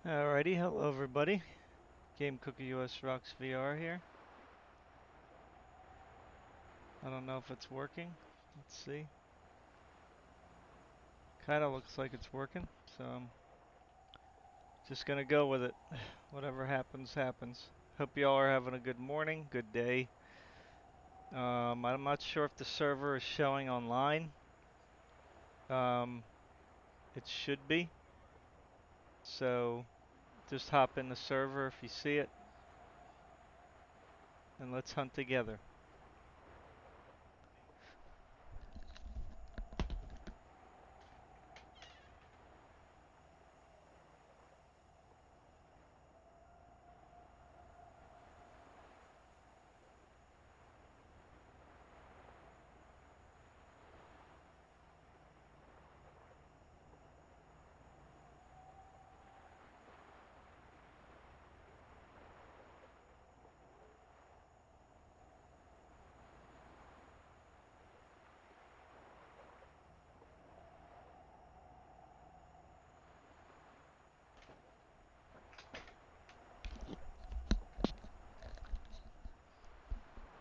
Alrighty, hello everybody. Game Cookie US Rocks VR here. I don't know if it's working. Let's see. Kinda looks like it's working, so I'm just gonna go with it. Whatever happens, happens. Hope y'all are having a good morning, good day. I'm not sure if the server is showing online. Um, it should be. So just hop in the server if you see it, and let's hunt together.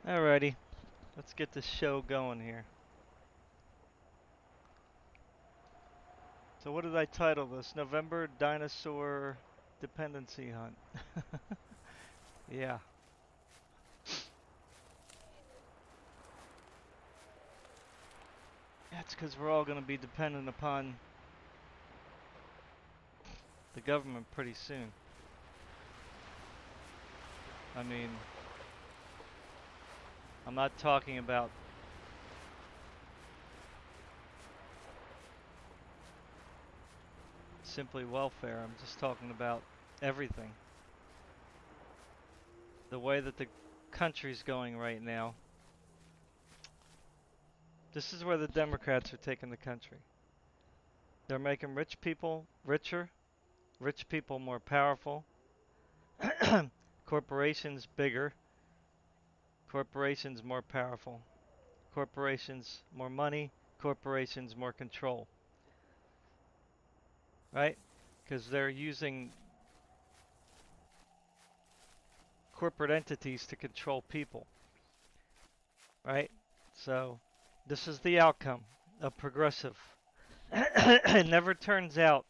Alrighty, let's get this show going here. So what did I title this? November Dinosaur Dependency Hunt. Yeah. That's because we're all going to be dependent upon the government pretty soon. I mean, I'm not talking about simply welfare. I'm just talking about everything. The way that the country's going right now. This is where the Democrats are taking the country. They're making rich people richer, rich people more powerful, corporations bigger, corporations more powerful, corporations more money, corporations more control. Right? Because they're using corporate entities to control people. Right? So, this is the outcome of progressive. It never turns out.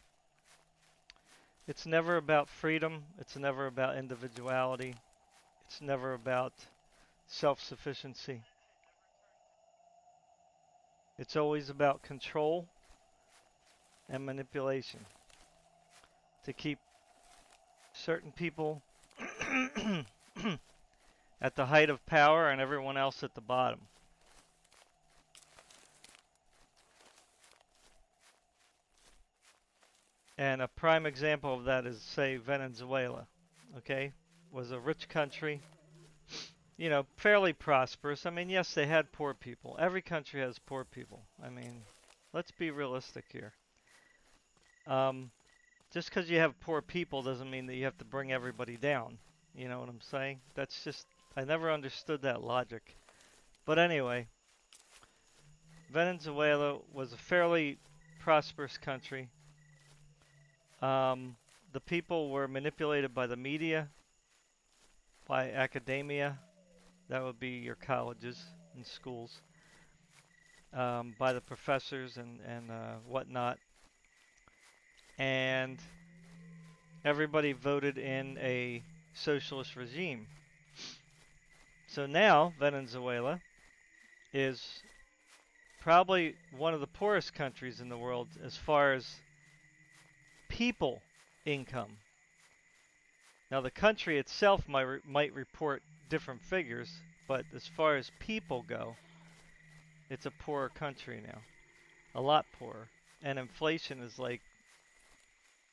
It's never about freedom. It's never about individuality. It's never about self-sufficiency. It's always about control and manipulation to keep certain people at the height of power and everyone else at the bottom. And a prime example of that is, say, Venezuela, okay? Was a rich country, you know, fairly prosperous. I mean, yes, they had poor people. Every country has poor people. I mean, let's be realistic here. Just because you have poor people doesn't mean that you have to bring everybody down. You know what I'm saying? That's just, I never understood that logic. But anyway, Venezuela was a fairly prosperous country. The people were manipulated by the media, by academia, that would be your colleges and schools, by the professors and whatnot. And everybody voted in a socialist regime. So now Venezuela is probably one of the poorest countries in the world as far as people income. Now the country itself might report different figures, but as far as people go, it's a poorer country now. A lot poorer. And inflation is like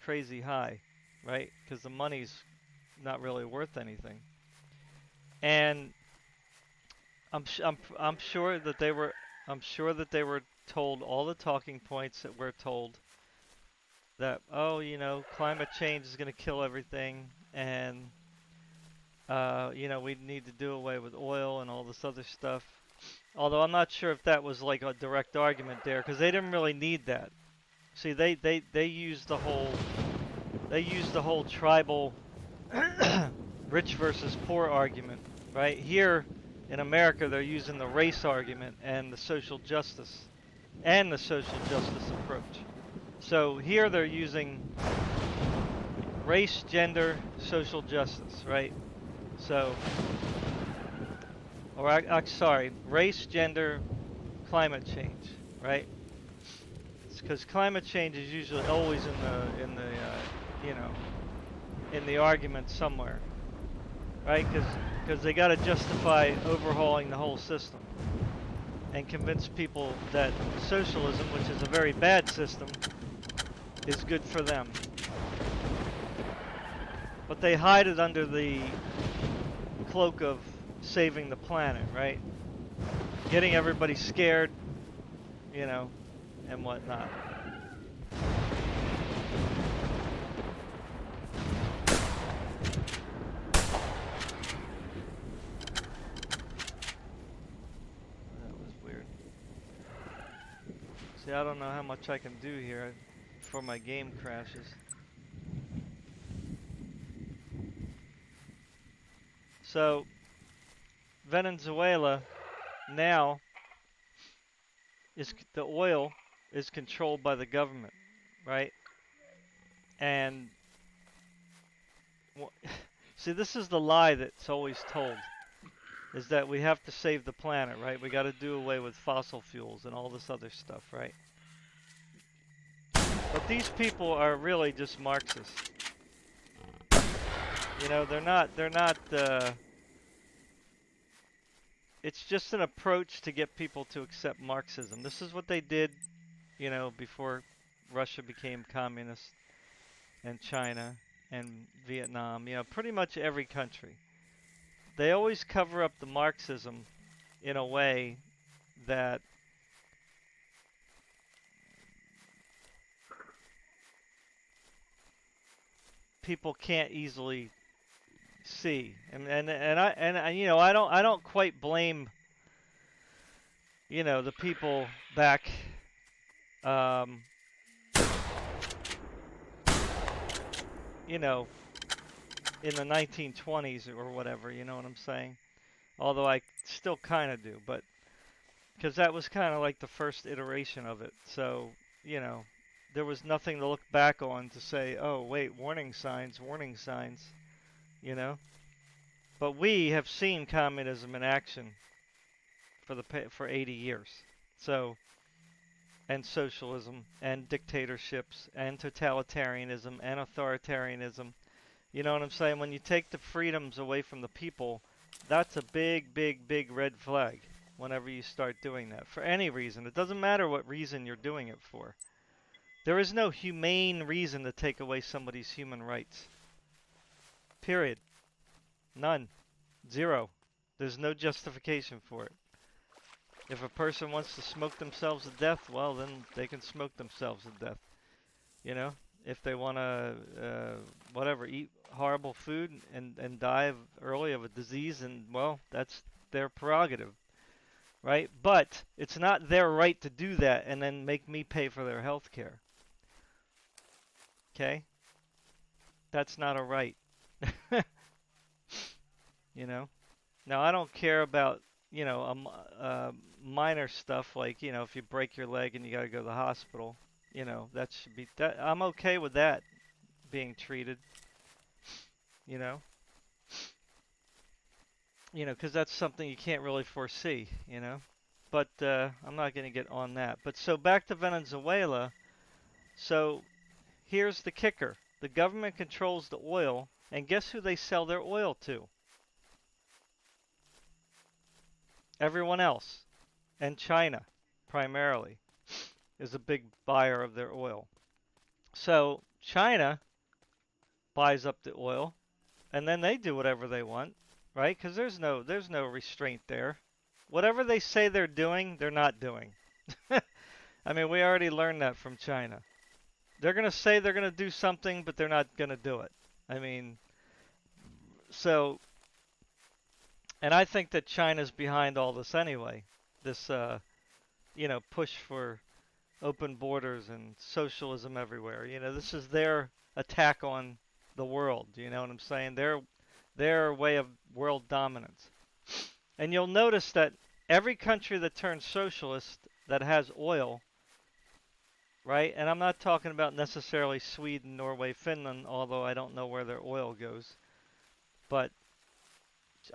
crazy high, right? Because the money's not really worth anything. And I'm sure that they were told all the talking points that we're told, that, oh, you know, climate change is going to kill everything, and you know, we need to do away with oil and all this other stuff. Although I'm not sure if that was like a direct argument there, because they didn't really need that. See, they used the whole they use the whole tribal rich versus poor argument, right? Here in America, they're using the race argument and the social justice approach. So here they're using race, gender, social justice, right? So, sorry, race, gender, climate change, right? Because climate change is usually always you know, in the argument somewhere, right? Because they got to justify overhauling the whole system and convince people that socialism, which is a very bad system, is good for them. But they hide it under the cloak of saving the planet, right? Getting everybody scared, you know, and whatnot. That was weird. See, I don't know how much I can do here before my game crashes. So, Venezuela now the oil is controlled by the government, right? And see, this is the lie that's always told, is that we have to save the planet, right? We got to do away with fossil fuels and all this other stuff, right? But these people are really just Marxists. You know, they're not, it's just an approach to get people to accept Marxism. This is what they did, you know, before Russia became communist, and China and Vietnam, you know, pretty much every country. They always cover up the Marxism in a way that people can't easily see. And you know, I don't quite blame, you know, the people back you know, in the 1920s or whatever, you know what I'm saying? Although I still kind of do, but because that was kind of like the first iteration of it. So, you know, there was nothing to look back on to say, oh, wait, warning signs, you know? But we have seen communism in action for 80 years. So, and socialism and dictatorships and totalitarianism and authoritarianism. You know what I'm saying? When you take the freedoms away from the people, that's a big, big, big red flag whenever you start doing that. For any reason. It doesn't matter what reason you're doing it for. There is no humane reason to take away somebody's human rights. Period. None. Zero. There's no justification for it. If a person wants to smoke themselves to death, well, then they can smoke themselves to death. You know? If they want to, whatever, eat horrible food and die early of a disease, and, well, that's their prerogative. Right? But it's not their right to do that and then make me pay for their health care. Okay? That's not a right. You know? Now, I don't care about, you know, minor stuff like, you know, if you break your leg and you got to go to the hospital, you know, that should be, that I'm okay with that being treated, you know? You know, because that's something you can't really foresee, you know? But I'm not going to get on that. But so back to Venezuela. So here's the kicker. The government controls the oil, and guess who they sell their oil to? Everyone else. And China, primarily, is a big buyer of their oil. So China buys up the oil, and then they do whatever they want, right? Because there's no restraint there. Whatever they say they're doing, they're not doing. I mean, we already learned that from China. They're going to say they're going to do something, but they're not going to do it. I mean, so, and I think that China's behind all this anyway. This, you know, push for open borders and socialism everywhere. You know, this is their attack on the world. You know what I'm saying? Their way of world dominance. And you'll notice that every country that turns socialist that has oil, right? And I'm not talking about necessarily Sweden, Norway, Finland, although I don't know where their oil goes. But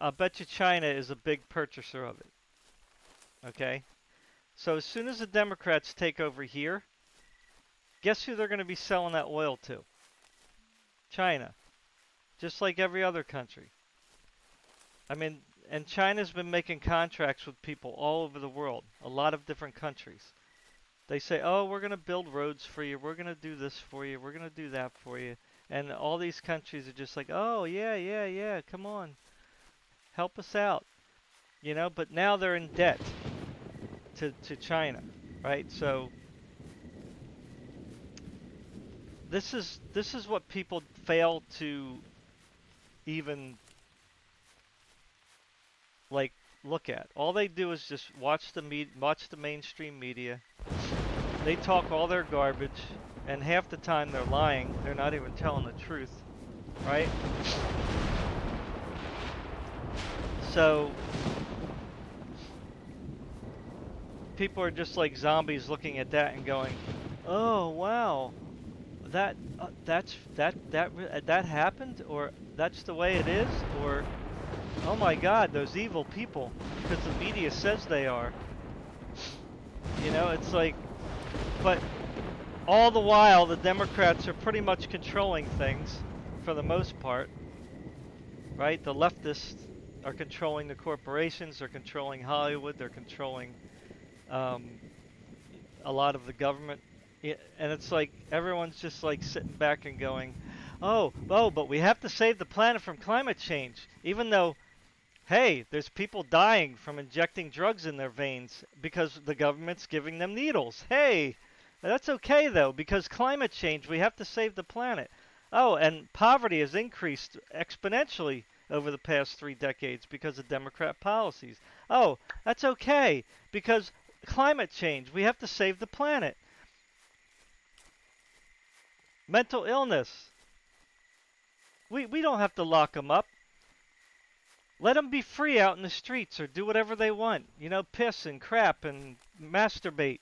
I'll bet you China is a big purchaser of it. Okay? So as soon as the Democrats take over here, guess who they're going to be selling that oil to? China. Just like every other country. I mean, and China's been making contracts with people all over the world, a lot of different countries. They say, oh, we're going to build roads for you, we're going to do this for you, we're going to do that for you. And all these countries are just like, oh, yeah, yeah, yeah, come on, help us out. You know, but now they're in debt to China, right? So this is what people fail to even like look at. All they do is just watch the mainstream media. They talk all their garbage, and half the time they're lying. They're not even telling the truth, right? So people are just like zombies looking at that and going, "Oh wow, that happened, or that's the way it is, or oh my God, those evil people," because the media says they are. You know, it's like, but all the while the Democrats are pretty much controlling things for the most part, right? The leftists are controlling the corporations, they're controlling Hollywood, they're controlling a lot of the government. And it's like everyone's just like sitting back and going, oh, but we have to save the planet from climate change, even though, hey, there's people dying from injecting drugs in their veins because the government's giving them needles. Hey, that's okay though, because climate change, we have to save the planet. Oh, and poverty has increased exponentially over the past 3 decades because of Democrat policies. Oh, that's okay, because climate change, we have to save the planet. Mental illness, we don't have to lock them up. Let them be free out in the streets or do whatever they want. You know, piss and crap and masturbate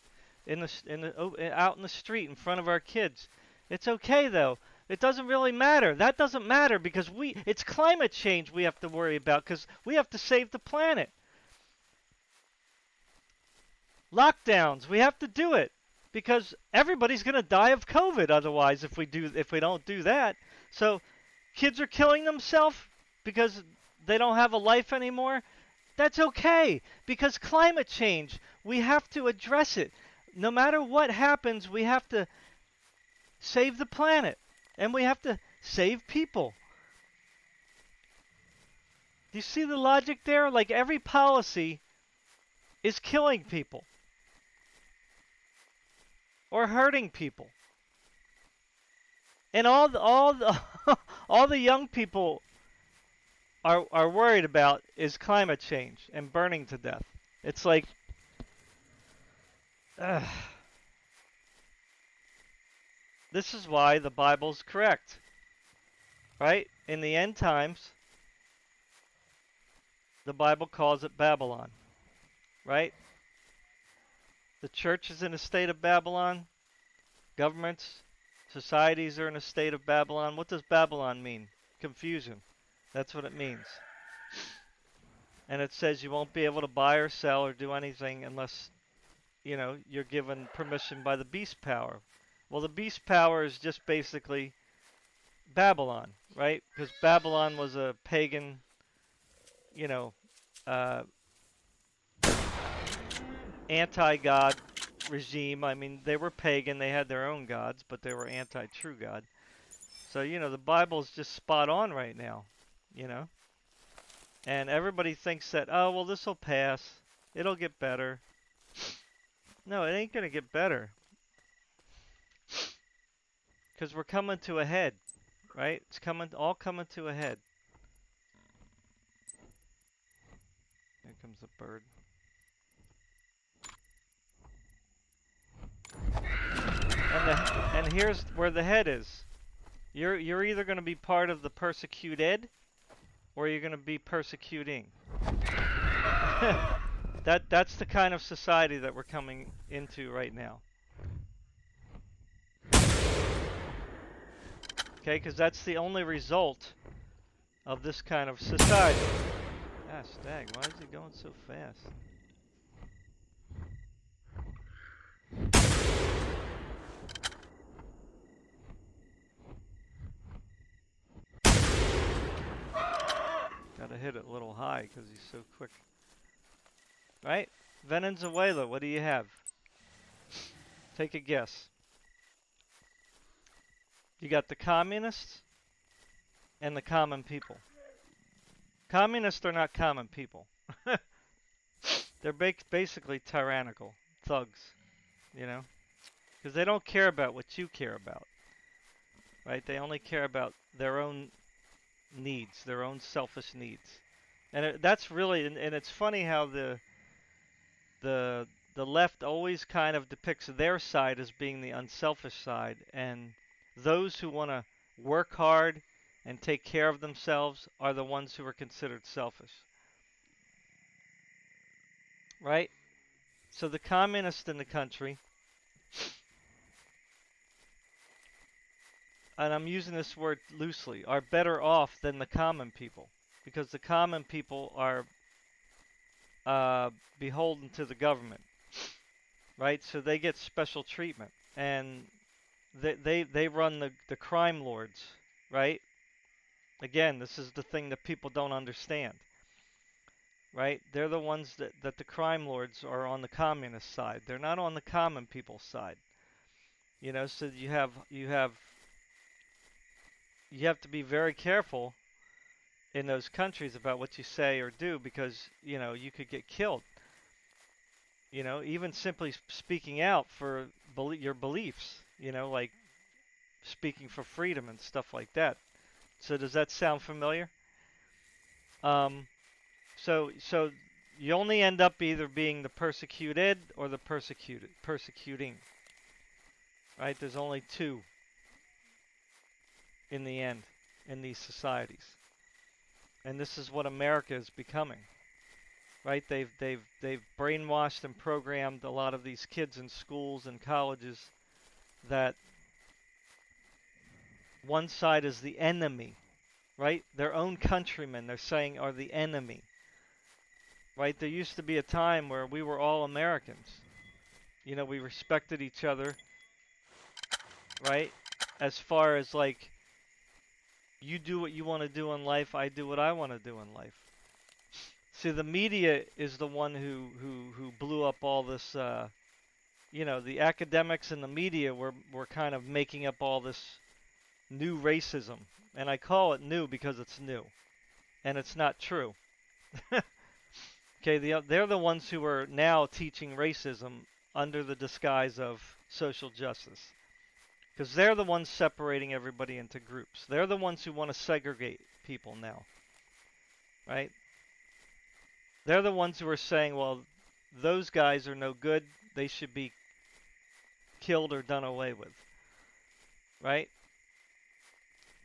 out in the street in front of our kids. It's okay though. It doesn't really matter. That doesn't matter because it's climate change we have to worry about because we have to save the planet. Lockdowns, we have to do it because everybody's going to die of COVID otherwise if we don't do that. So kids are killing themselves because they don't have a life anymore. That's okay because climate change, we have to address it. No matter what happens, we have to save the planet and we have to save people. Do you see the logic there? Like every policy is killing people or hurting people. And all the young people are worried about is climate change and burning to death. It's like, this is why the Bible's correct, right? In the end times, the Bible calls it Babylon, right? The church is in a state of Babylon. Governments, societies are in a state of Babylon. What does Babylon mean? Confusion. That's what it means. And it says you won't be able to buy or sell or do anything unless, you know, you're given permission by the beast power. Well, the beast power is just basically Babylon, right? Because Babylon was a pagan, you know, anti-God regime. I mean, they were pagan. They had their own gods, but they were anti-true God. So, you know, the Bible's just spot on right now, you know? And everybody thinks that, oh, well, this will pass. It'll get better. No, it ain't going to get better. Because we're coming to a head, right? It's all coming to a head. Here comes a bird. And here's where the head is. You're either going to be part of the persecuted or you're going to be persecuting. That's the kind of society that we're coming into right now. Okay, because that's the only result of this kind of society. Gosh dang, why is he going so fast? Gotta hit it a little high because he's so quick. Right? Venezuela, what do you have? Take a guess. You got the communists and the common people. Communists are not common people. They're basically tyrannical thugs, you know? Because they don't care about what you care about, right? They only care about their own needs, their own selfish needs. And that's really, and it's funny how the the left always kind of depicts their side as being the unselfish side, and those who want to work hard and take care of themselves are the ones who are considered selfish, right? So the communists in the country, and I'm using this word loosely, are better off than the common people because the common people are beholden to the government, right? So they get special treatment, and they run the crime lords, right? Again, this is the thing that people don't understand, right? They're the ones that the crime lords are on the communist side. They're not on the common people's side. You know, so you have to be very careful in those countries about what you say or do because, you know, you could get killed. You know, even simply speaking out for your beliefs, you know, like speaking for freedom and stuff like that. So does that sound familiar? Um, so you only end up either being the persecuted or the persecuting. Right? There's only two in the end in these societies. And this is what America is becoming. Right? They've brainwashed and programmed a lot of these kids in schools and colleges that one side is the enemy, right? Their own countrymen, they're saying, are the enemy. Right? There used to be a time where we were all Americans. You know, we respected each other, right? As far as like, you do what you want to do in life, I do what I want to do in life. See, the media is the one who blew up all this. You know, the academics and the media were kind of making up all this new racism, and I call it new because it's new, and it's not true. Okay, they're the ones who are now teaching racism under the disguise of social justice. Because they're the ones separating everybody into groups. They're the ones who want to segregate people now. Right? They're the ones who are saying, well, those guys are no good. They should be killed or done away with. Right?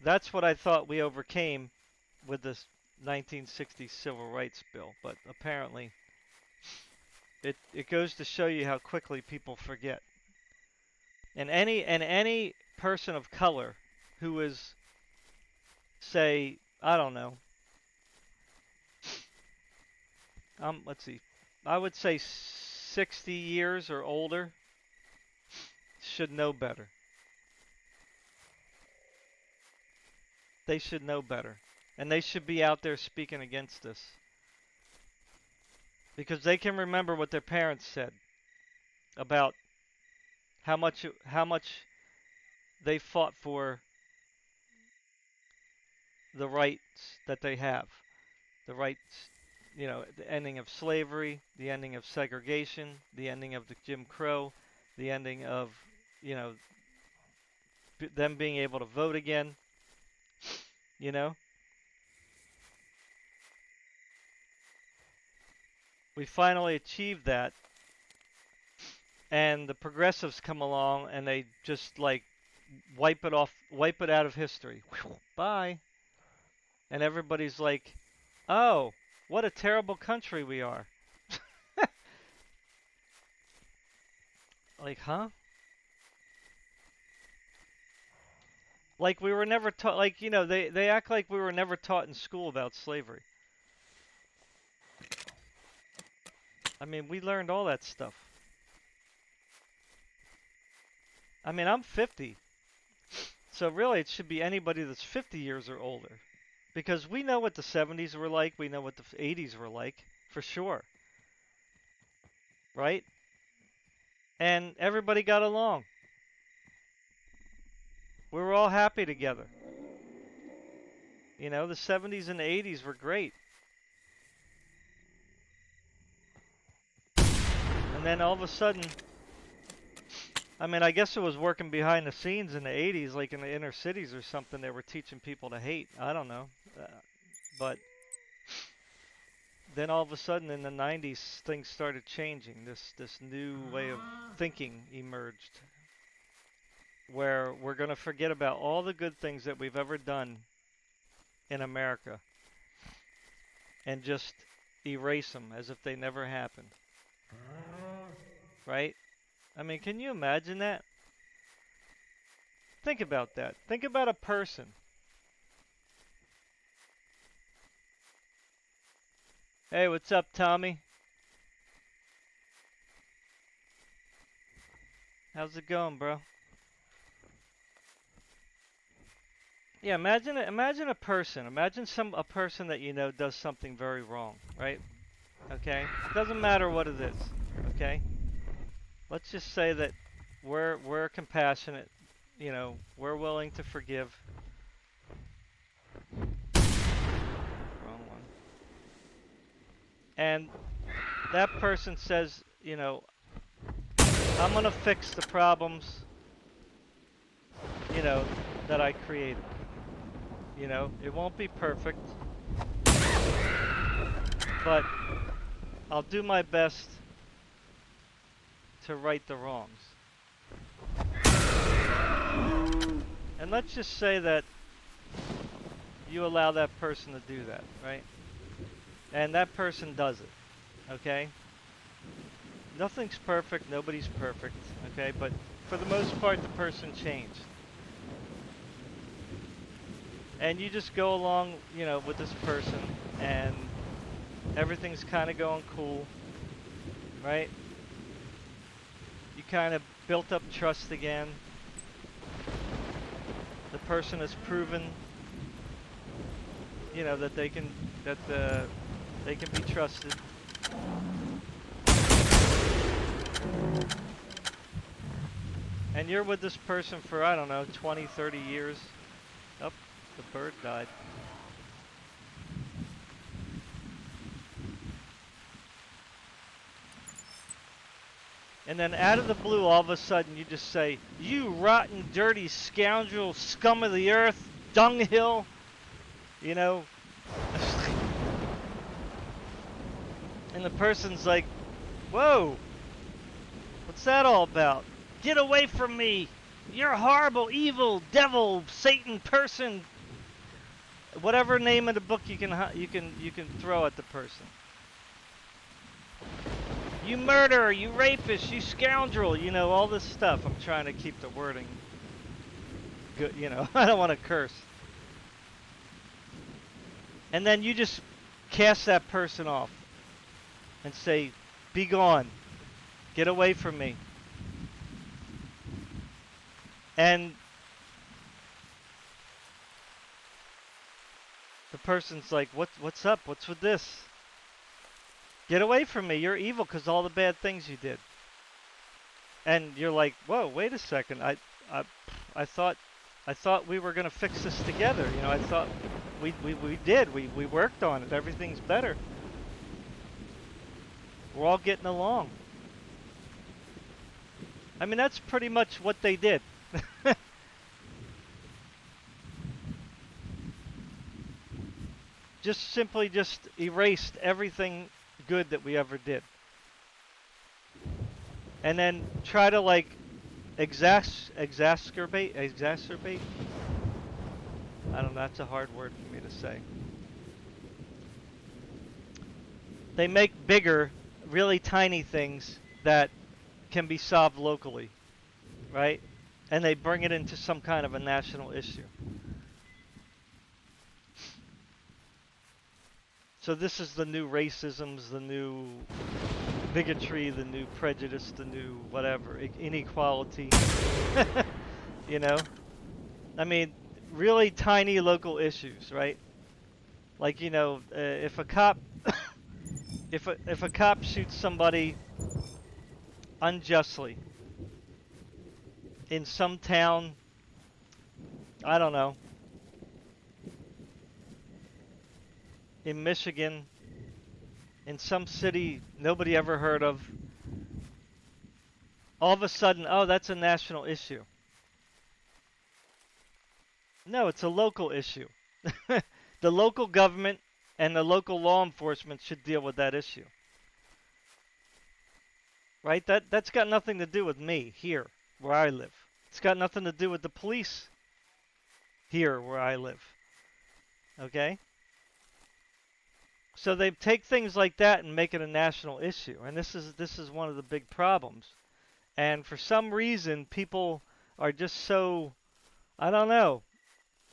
That's what I thought we overcame with this 1960s Civil Rights Bill. But apparently, it goes to show you how quickly people forget. And any person of color who is, say, I don't know, let's see, I would say 60 years or older should know better. They should know better. And they should be out there speaking against this. Because they can remember what their parents said about how much they fought for the rights that they have. The rights, you know, the ending of slavery, the ending of segregation, the ending of the Jim Crow, the ending of, you know, them being able to vote again, you know. We finally achieved that, and the progressives come along and they just like wipe it off, wipe it out of history. Bye. And everybody's like, "Oh, what a terrible country we are." Like, huh? Like we were never taught. Like, they act like we were never taught in school about slavery. I mean, we learned all that stuff. I mean, I'm 50. So really, it should be anybody that's 50 years or older. Because we know what the 70s were like, we know what the 80s were like, for sure. Right? And everybody got along. We were all happy together. The 70s and the 80s were great. And then all of a sudden, I mean, I guess it was working behind the scenes in the 80s, like in the inner cities or something. They were teaching people to hate. I don't know. But then all of a sudden in the 90s, things started changing. This new way of thinking emerged, where we're going to forget about all the good things that we've ever done in America and just erase them as if they never happened. Right? I mean, can you imagine that? Think about that. Think about a person. Hey, what's up, Tommy? How's it going, bro? Yeah, imagine a person. Imagine a person that does something very wrong, right? Okay? It doesn't matter what it is, okay? Let's just say that we're compassionate, we're willing to forgive. Wrong one. And that person says, I'm going to fix the problems, that I created. It won't be perfect, but I'll do my best to right the wrongs. And let's just say that you allow that person to do that, right? And that person does it, okay? Nothing's perfect, nobody's perfect, okay? But for the most part, the person changed. And you just go along, with this person, and everything's kind of going cool, right? You kind of built up trust again. The person has proven, that they can be trusted. And you're with this person for, I don't know, 20, 30 years. Oh, the bird died. And then out of the blue, all of a sudden, you just say, "You rotten, dirty scoundrel, scum of the earth, dunghill," And the person's like, "Whoa, what's that all about? Get away from me! You're a horrible, evil, devil, Satan person." Whatever name of the book you can throw at the person. "You murderer, you rapist, you scoundrel," all this stuff. I'm trying to keep the wording good, I don't want to curse. And then you just cast that person off and say, "Be gone. Get away from me." And the person's like, "What's up? What's with this? Get away from me. You're evil because all the bad things you did." And you're like, "Whoa, wait a second. I thought we were gonna fix this together. I thought we did. We worked on it. Everything's better. We're all getting along." I mean, that's pretty much what they did. Simply erased everything good that we ever did. And then try to exacerbate. I don't know. That's a hard word for me to say. They make bigger, really tiny things that can be solved locally, right? And they bring it into some kind of a national issue. So this is the new racisms, the new bigotry, the new prejudice, the new whatever, inequality. you know? I mean, really tiny local issues, right? Like, if a cop if a cop shoots somebody unjustly in some town, I don't know, in Michigan, in some city nobody ever heard of, all of a sudden, oh, that's a national issue. No, it's a local issue. The local government and the local law enforcement should deal with that issue. Right? That's got nothing to do with me here where I live. It's got nothing to do with the police here where I live. Okay? So they take things like that and make it a national issue. And this is one of the big problems. And for some reason people are just so, I don't know.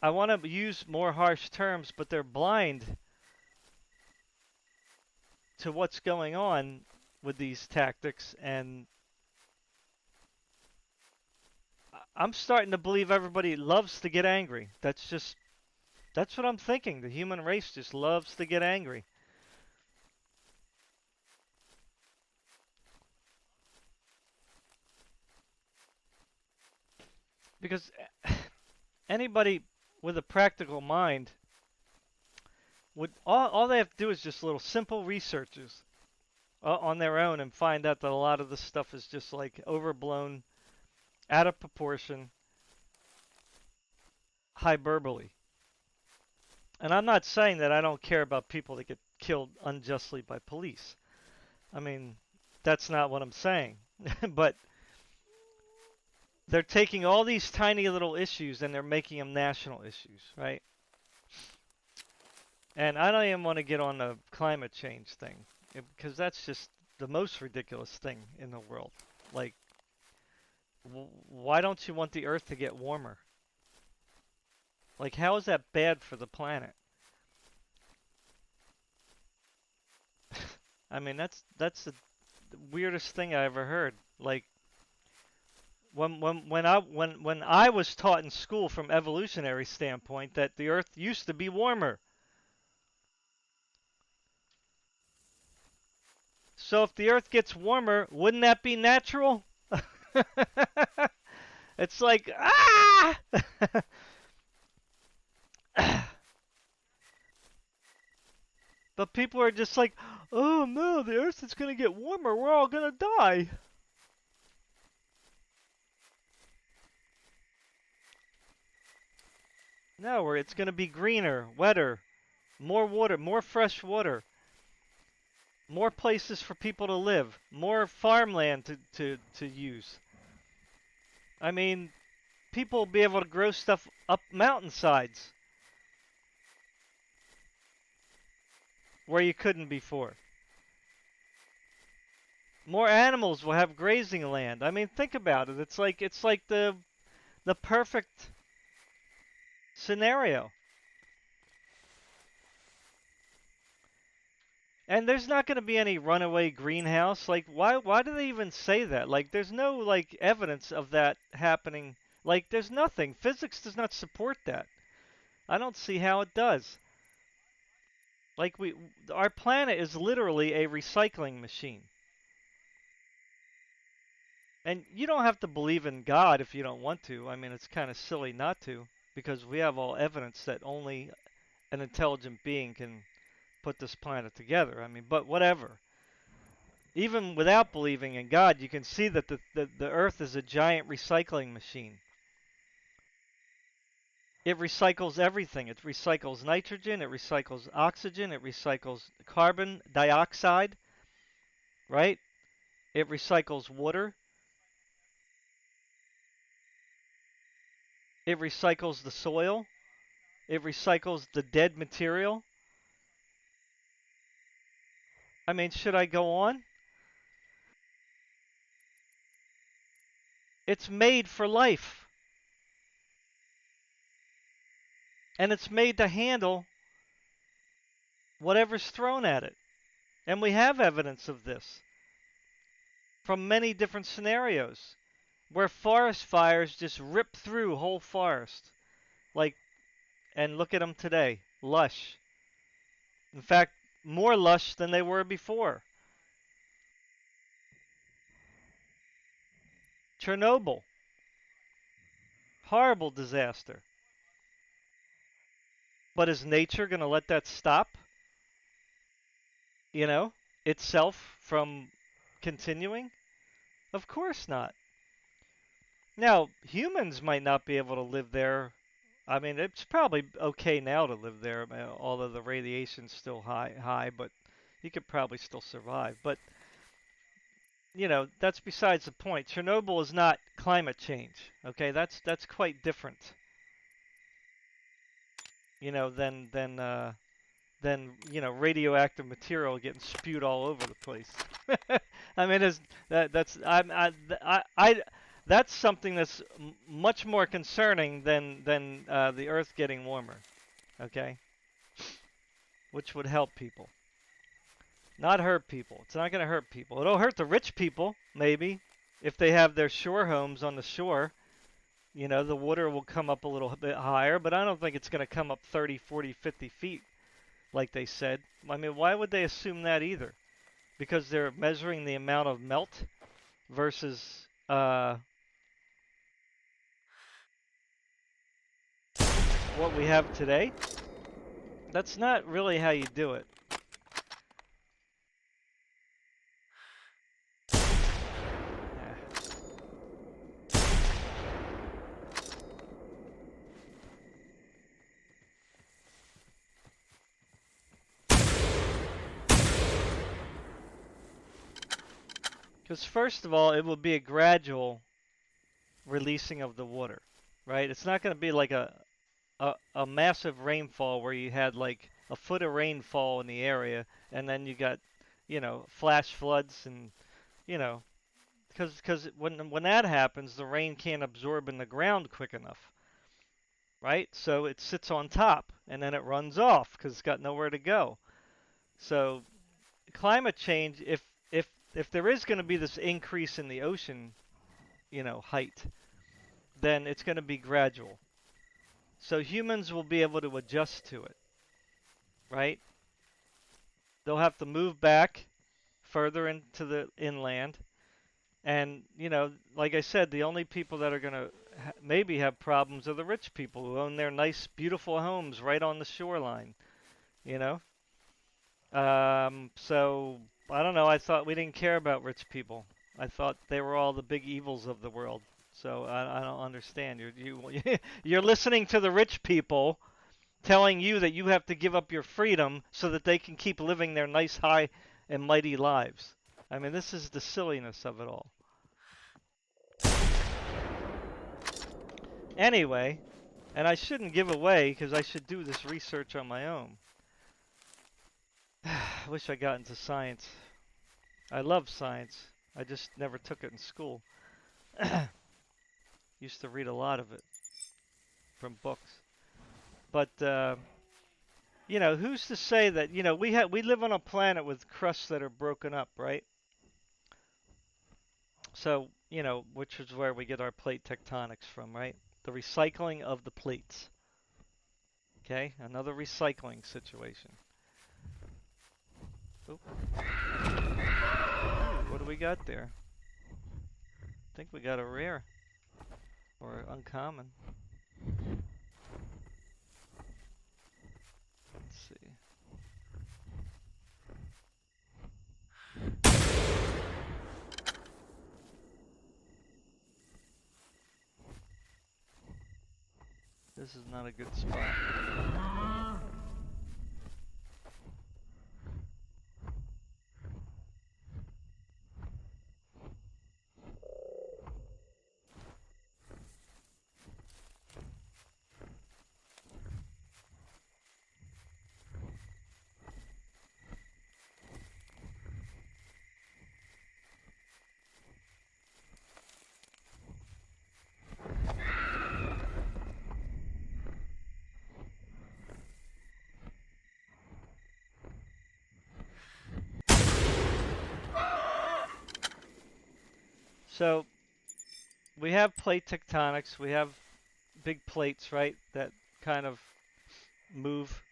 I want to use more harsh terms, but they're blind to what's going on with these tactics, and I'm starting to believe everybody loves to get angry. That's what I'm thinking. The human race just loves to get angry. Because anybody with a practical mind would all they have to do is just little simple researches on their own and find out that a lot of this stuff is just like overblown, out of proportion, hyperbole. And I'm not saying that I don't care about people that get killed unjustly by police. I mean, that's not what I'm saying. But they're taking all these tiny little issues and they're making them national issues, right? And I don't even want to get on the climate change thing because that's just the most ridiculous thing in the world. Like, why don't you want the Earth to get warmer? Like, how is that bad for the planet? I mean, that's the weirdest thing I ever heard. Like, when I was taught in school from evolutionary standpoint that the Earth used to be warmer. So if the Earth gets warmer, wouldn't that be natural? It's like but people are just like, oh no, the Earth is gonna get warmer. We're all gonna die. No, where it's gonna be greener, wetter, more water, more fresh water, more places for people to live, more farmland to use. I mean, people will be able to grow stuff up mountainsides where you couldn't before. More animals will have grazing land. I mean, think about it. It's like the perfect scenario. And there's not going to be any runaway greenhouse. Like, why do they even say that? Like, there's no like evidence of that happening. Like, there's nothing. Physics does not support that. I don't see how it does. Like, our planet is literally a recycling machine. And you don't have to believe in God if you don't want to. I mean, it's kind of silly not to, because we have all evidence that only an intelligent being can put this planet together. I mean, but whatever. Even without believing in God, you can see that the Earth is a giant recycling machine. It recycles everything. It recycles nitrogen, it recycles oxygen, it recycles carbon dioxide, right? It recycles water. It recycles the soil. It recycles the dead material. I mean, should I go on? It's made for life. And it's made to handle whatever's thrown at it. And we have evidence of this from many different scenarios where forest fires just rip through whole forests. Like, and look at them today, lush. In fact, more lush than they were before. Chernobyl, horrible disaster. But is nature going to let that stop, you know, itself from continuing? Of course not. Now, humans might not be able to live there. I mean, it's probably okay now to live there, although the radiation's still high, but you could probably still survive. But, you know, that's besides the point. Chernobyl is not climate change, okay? That's quite different, you know, than you know, radioactive material getting spewed all over the place. I mean, that's that's something that's much more concerning than the Earth getting warmer. Okay, which would help people, not hurt people. It's not going to hurt people. It'll hurt the rich people maybe if they have their shore homes on the shore. You know, the water will come up a little bit higher, but I don't think it's going to come up 30, 40, 50 feet like they said. I mean, why would they assume that either? Because they're measuring the amount of melt versus what we have today. That's not really how you do it. Because first of all, it will be a gradual releasing of the water, right? It's not going to be like a massive rainfall where you had like a foot of rainfall in the area, and then you got, you know, flash floods and, you know, because when that happens, the rain can't absorb in the ground quick enough, right? So it sits on top, and then it runs off because it's got nowhere to go. So climate change, if there is going to be this increase in the ocean, you know, height, then it's going to be gradual. So humans will be able to adjust to it, right? They'll have to move back further into the inland. And, you know, like I said, the only people that are going to maybe have problems are the rich people who own their nice, beautiful homes right on the shoreline, you know? So, I don't know. I thought we didn't care about rich people. I thought they were all the big evils of the world. So I don't understand. You're listening to the rich people telling you that you have to give up your freedom so that they can keep living their nice, high, and mighty lives. I mean, this is the silliness of it all. Anyway, and I shouldn't give away because I should do this research on my own. I wish I got into science. I love science. I just never took it in school. Used to read a lot of it from books. But you know, who's to say that, you know, we live on a planet with crusts that are broken up, right? So, you know, which is where we get our plate tectonics from, right? The recycling of the plates. Okay, another recycling situation. Oop. Ooh, what do we got there? I think we got a rare or uncommon. Let's see. This is not a good spot. So we have plate tectonics. We have big plates, right, that kind of move.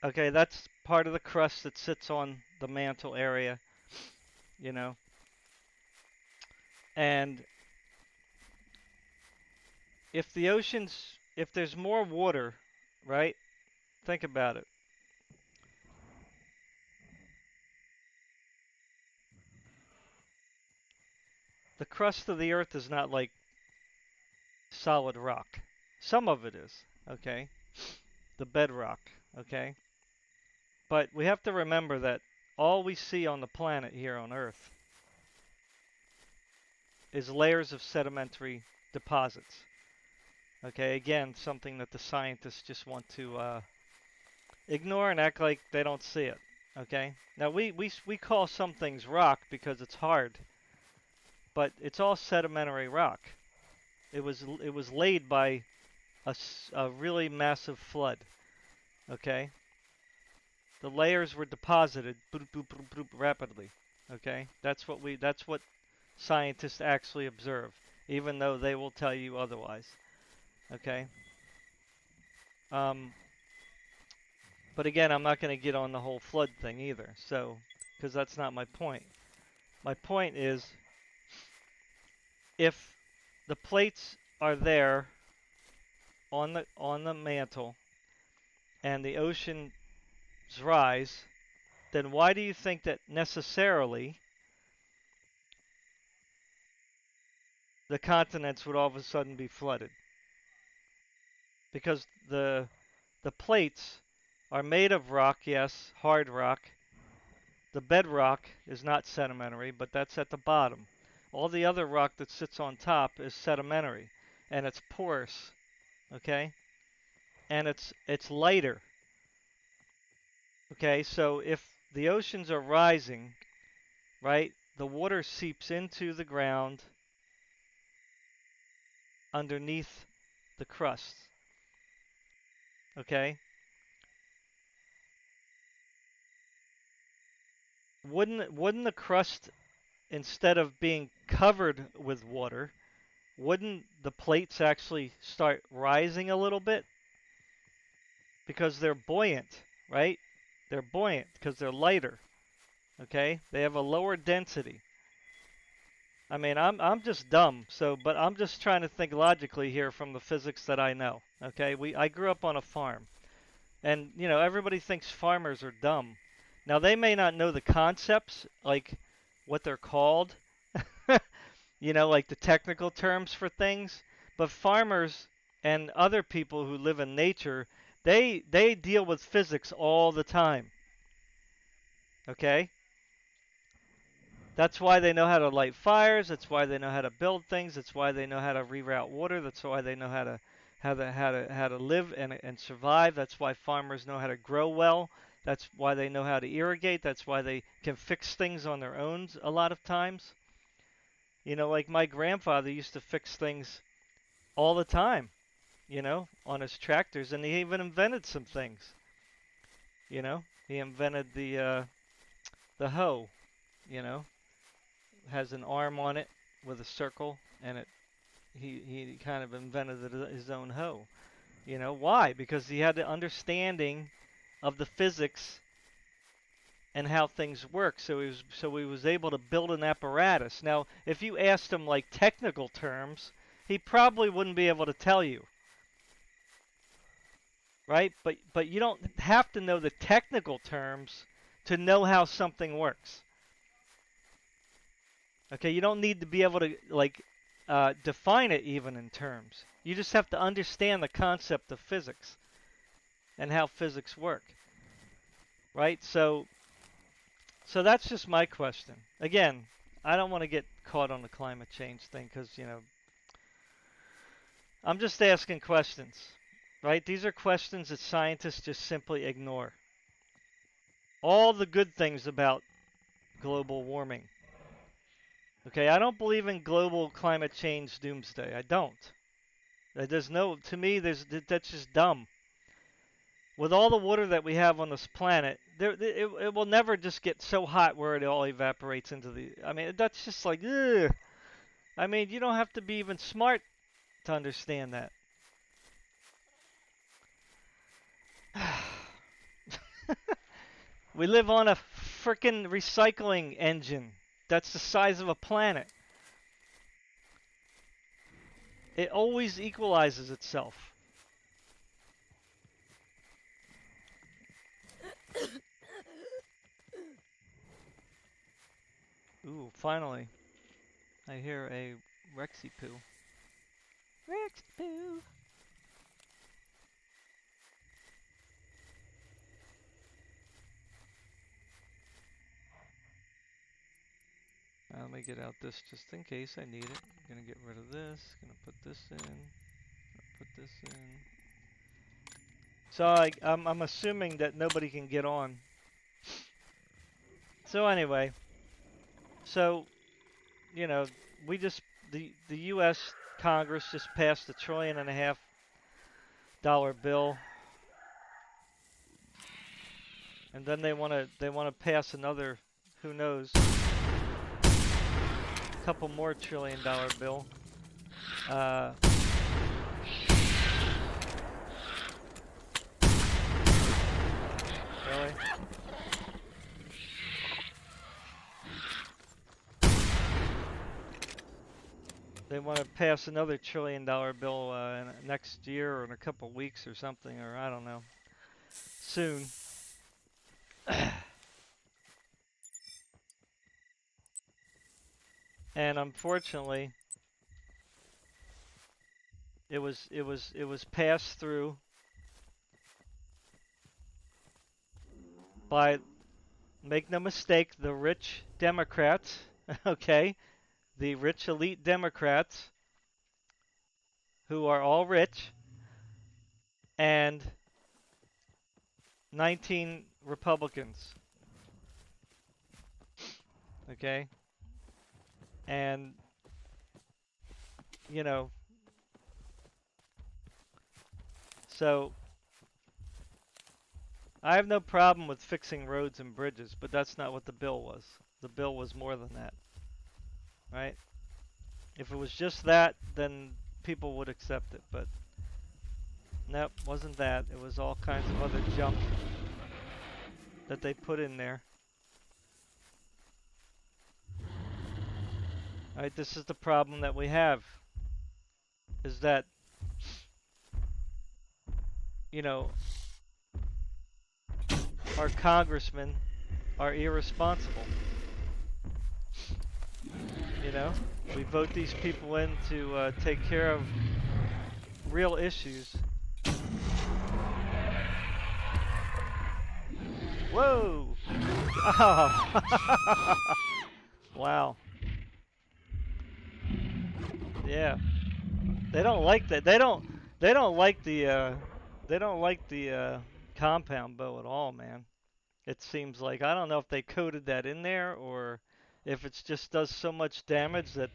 Okay, that's part of the crust that sits on the mantle area, you know. And if the oceans, if there's more water, right? Think about it. The crust of the earth is not like solid rock. Some of it is, okay? The bedrock, okay? But we have to remember that all we see on the planet here on Earth is layers of sedimentary deposits. Okay, again, something that the scientists just want to ignore and act like they don't see it. Okay, now we call some things rock because it's hard, but it's all sedimentary rock. It was laid by a really massive flood. Okay, the layers were deposited boop, boop, boop, boop, rapidly. Okay, that's what scientists actually observe, even though they will tell you otherwise. Okay. Um, but again, I'm not going to get on the whole flood thing either. So, because that's not my point. My point is, if the plates are there on the mantle and the oceans rise, then why do you think that necessarily the continents would all of a sudden be flooded? Because the plates are made of rock, yes, hard rock. The bedrock is not sedimentary, but that's at the bottom. All the other rock that sits on top is sedimentary, and it's porous, okay? And it's lighter. Okay, so if the oceans are rising, right, the water seeps into the ground underneath the crust. Okay? Wouldn't the crust, instead of being covered with water, wouldn't the plates actually start rising a little bit? Because they're buoyant, right? They're buoyant because they're lighter. Okay? They have a lower density. I mean, I'm just dumb, so but I'm just trying to think logically here from the physics that I know. Okay? I grew up on a farm. And, everybody thinks farmers are dumb. Now, they may not know the concepts, like what they're called, like the technical terms for things, but farmers and other people who live in nature, they deal with physics all the time. Okay? That's why they know how to light fires. That's why they know how to build things. That's why they know how to reroute water. That's why they know how to live and survive. That's why farmers know how to grow well. That's why they know how to irrigate. That's why they can fix things on their own a lot of times. Like my grandfather used to fix things all the time, on his tractors, and he even invented some things. He invented the hoe. You know, has an arm on it with a circle, and he kind of invented his own hoe. Why? Because he had the understanding of the physics and how things work. So he was able to build an apparatus. Now, if you asked him like technical terms, he probably wouldn't be able to tell you, right? But you don't have to know the technical terms to know how something works. Okay, you don't need to be able to define it even in terms. You just have to understand the concept of physics and how physics work, right? So that's just my question. Again, I don't want to get caught on the climate change thing because I'm just asking questions, right? These are questions that scientists just simply ignore. All the good things about global warming. Okay, I don't believe in global climate change doomsday. I don't. To me, that's just dumb. With all the water that we have on this planet, it will never just get so hot where it all evaporates into the. I mean, that's just like, ugh. I mean, you don't have to be even smart to understand that. We live on a frickin' recycling engine that's the size of a planet. It always equalizes itself. Ooh, finally. I hear a Rexy poo. Rexy poo. Let me get out this just in case I need it. I'm gonna get rid of this. Gonna put this in. Gonna put this in. So I'm assuming that nobody can get on. So anyway, so you know, we just the U.S. Congress just passed $1.5 trillion bill, and then they wanna pass another, who knows, couple more $1 trillion bill. Really? They want to pass another $1 trillion bill next year or in a couple weeks or something, or I don't know, soon. And unfortunately, it was passed through by, make no mistake, the rich Democrats. Okay, the rich elite Democrats who are all rich, and 19 Republicans. Okay, and you know, so I have no problem with fixing roads and bridges, but that's not what the bill was. The bill was more than that, right? If it was just that, then people would accept it, but nope, wasn't that. It was all kinds of other junk that they put in there. Alright, this is the problem that we have, is that, you know, our congressmen are irresponsible. You know, we vote these people in to take care of real issues. Whoa! Oh. Wow. Yeah. They don't like that. They don't like the compound bow at all, man. It seems like, I don't know if they coded that in there or if it just does so much damage that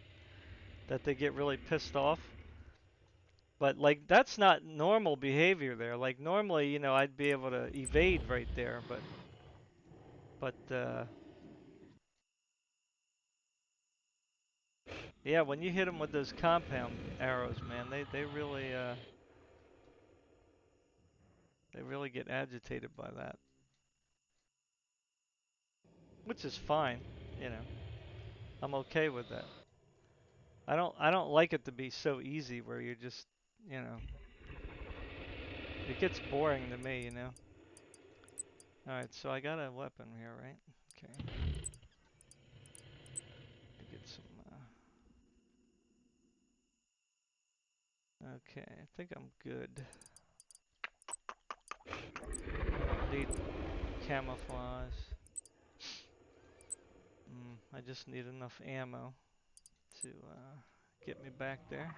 they get really pissed off. But like, that's not normal behavior there. Like normally, you know, I'd be able to evade right there, but yeah, when you hit them with those compound arrows, man, they really get agitated by that, which is fine, you know. I'm okay with that. I don't like it to be so easy where you're just, you know, it gets boring to me, you know. All right, so I got a weapon here, right? Okay. Get some. Okay, I think I'm good. Need camouflage. I just need enough ammo to get me back there.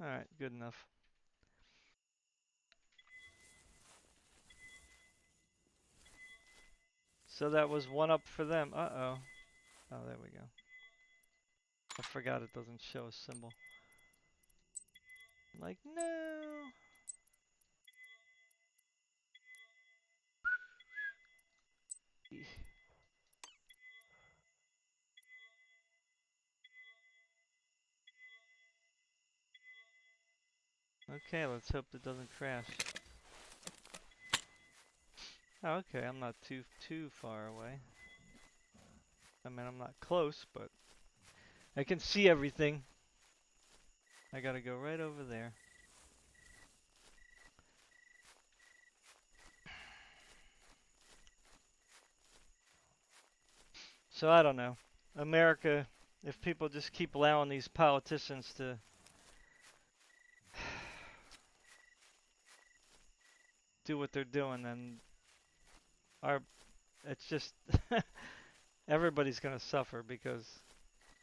All right, good enough. So that was one up for them. Uh-oh. Oh, there we go. I forgot it doesn't show a symbol. I'm like, no. Okay, let's hope it doesn't crash. Oh, okay, I'm not too far away. I mean, I'm not close, but I can see everything. I gotta go right over there. So I don't know. America, if people just keep allowing these politicians to do what they're doing, then our it's just everybody's gonna suffer because,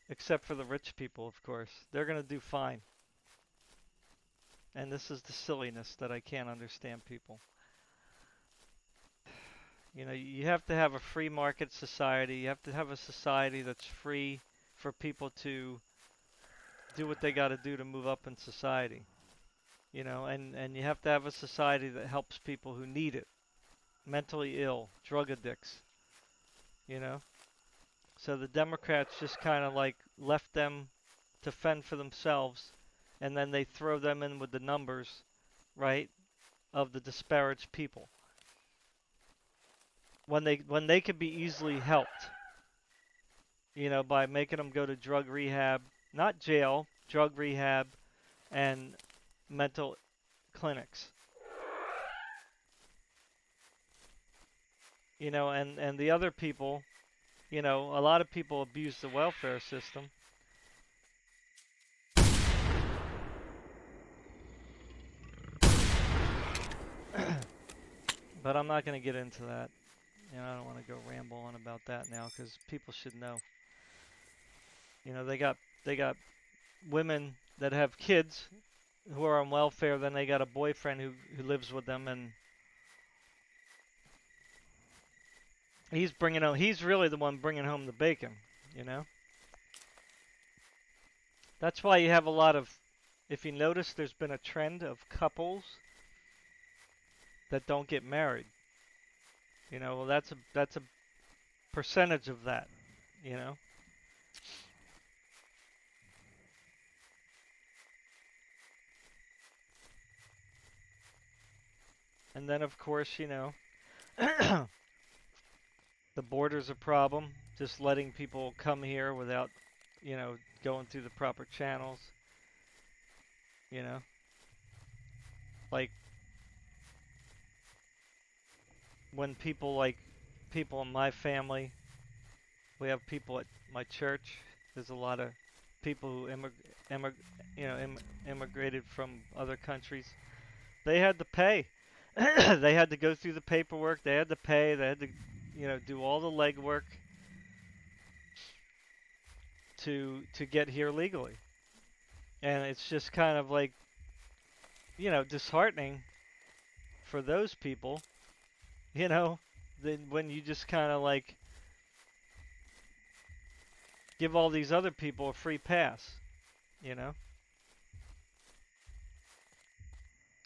except for the rich people, of course, they're gonna do fine. And this is the silliness that I can't understand people. You know, you have to have a free market society. You have to have a society that's free for people to do what they got to do to move up in society. You know, and you have to have a society that helps people who need it, mentally ill, drug addicts, you know? So the Democrats just kind of like left them to fend for themselves, and then they throw them in with the numbers, right, of the disparaged people. When they could be easily helped, you know, by making them go to drug rehab, not jail, drug rehab, and mental clinics. You know, and the other people, you know, a lot of people abuse the welfare system. But I'm not going to get into that. You know, I don't want to go ramble on about that now because people should know. You know, they got women that have kids who are on welfare, then they got a boyfriend who lives with them, and he's really the one bringing home the bacon, you know? That's why you have a lot of, if you notice, there's been a trend of couples that don't get married. You know, well, that's a percentage of that, you know? And then, of course, you know, the border's a problem. Just letting people come here without, you know, going through the proper channels, you know? Like, when people in my family, we have people at my church. There's a lot of people who immig, you know, immigrated from other countries. They had to pay. They had to go through the paperwork. They had to pay. They had to, you know, do all the legwork to get here legally. And it's just kind of like, you know, disheartening for those people, you know, then when you just kind of like give all these other people a free pass, you know?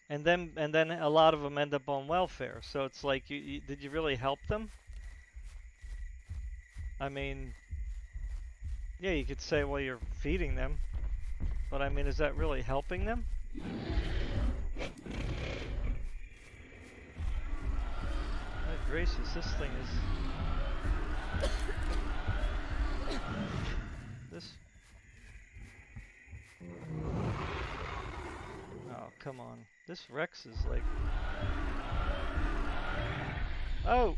And then a lot of them end up on welfare. So it's like, did you really help them? I mean, yeah, you could say, well, you're feeding them, but I mean, is that really helping them? Oh, gracious, this thing is this. Oh, come on. This Rex is like, oh.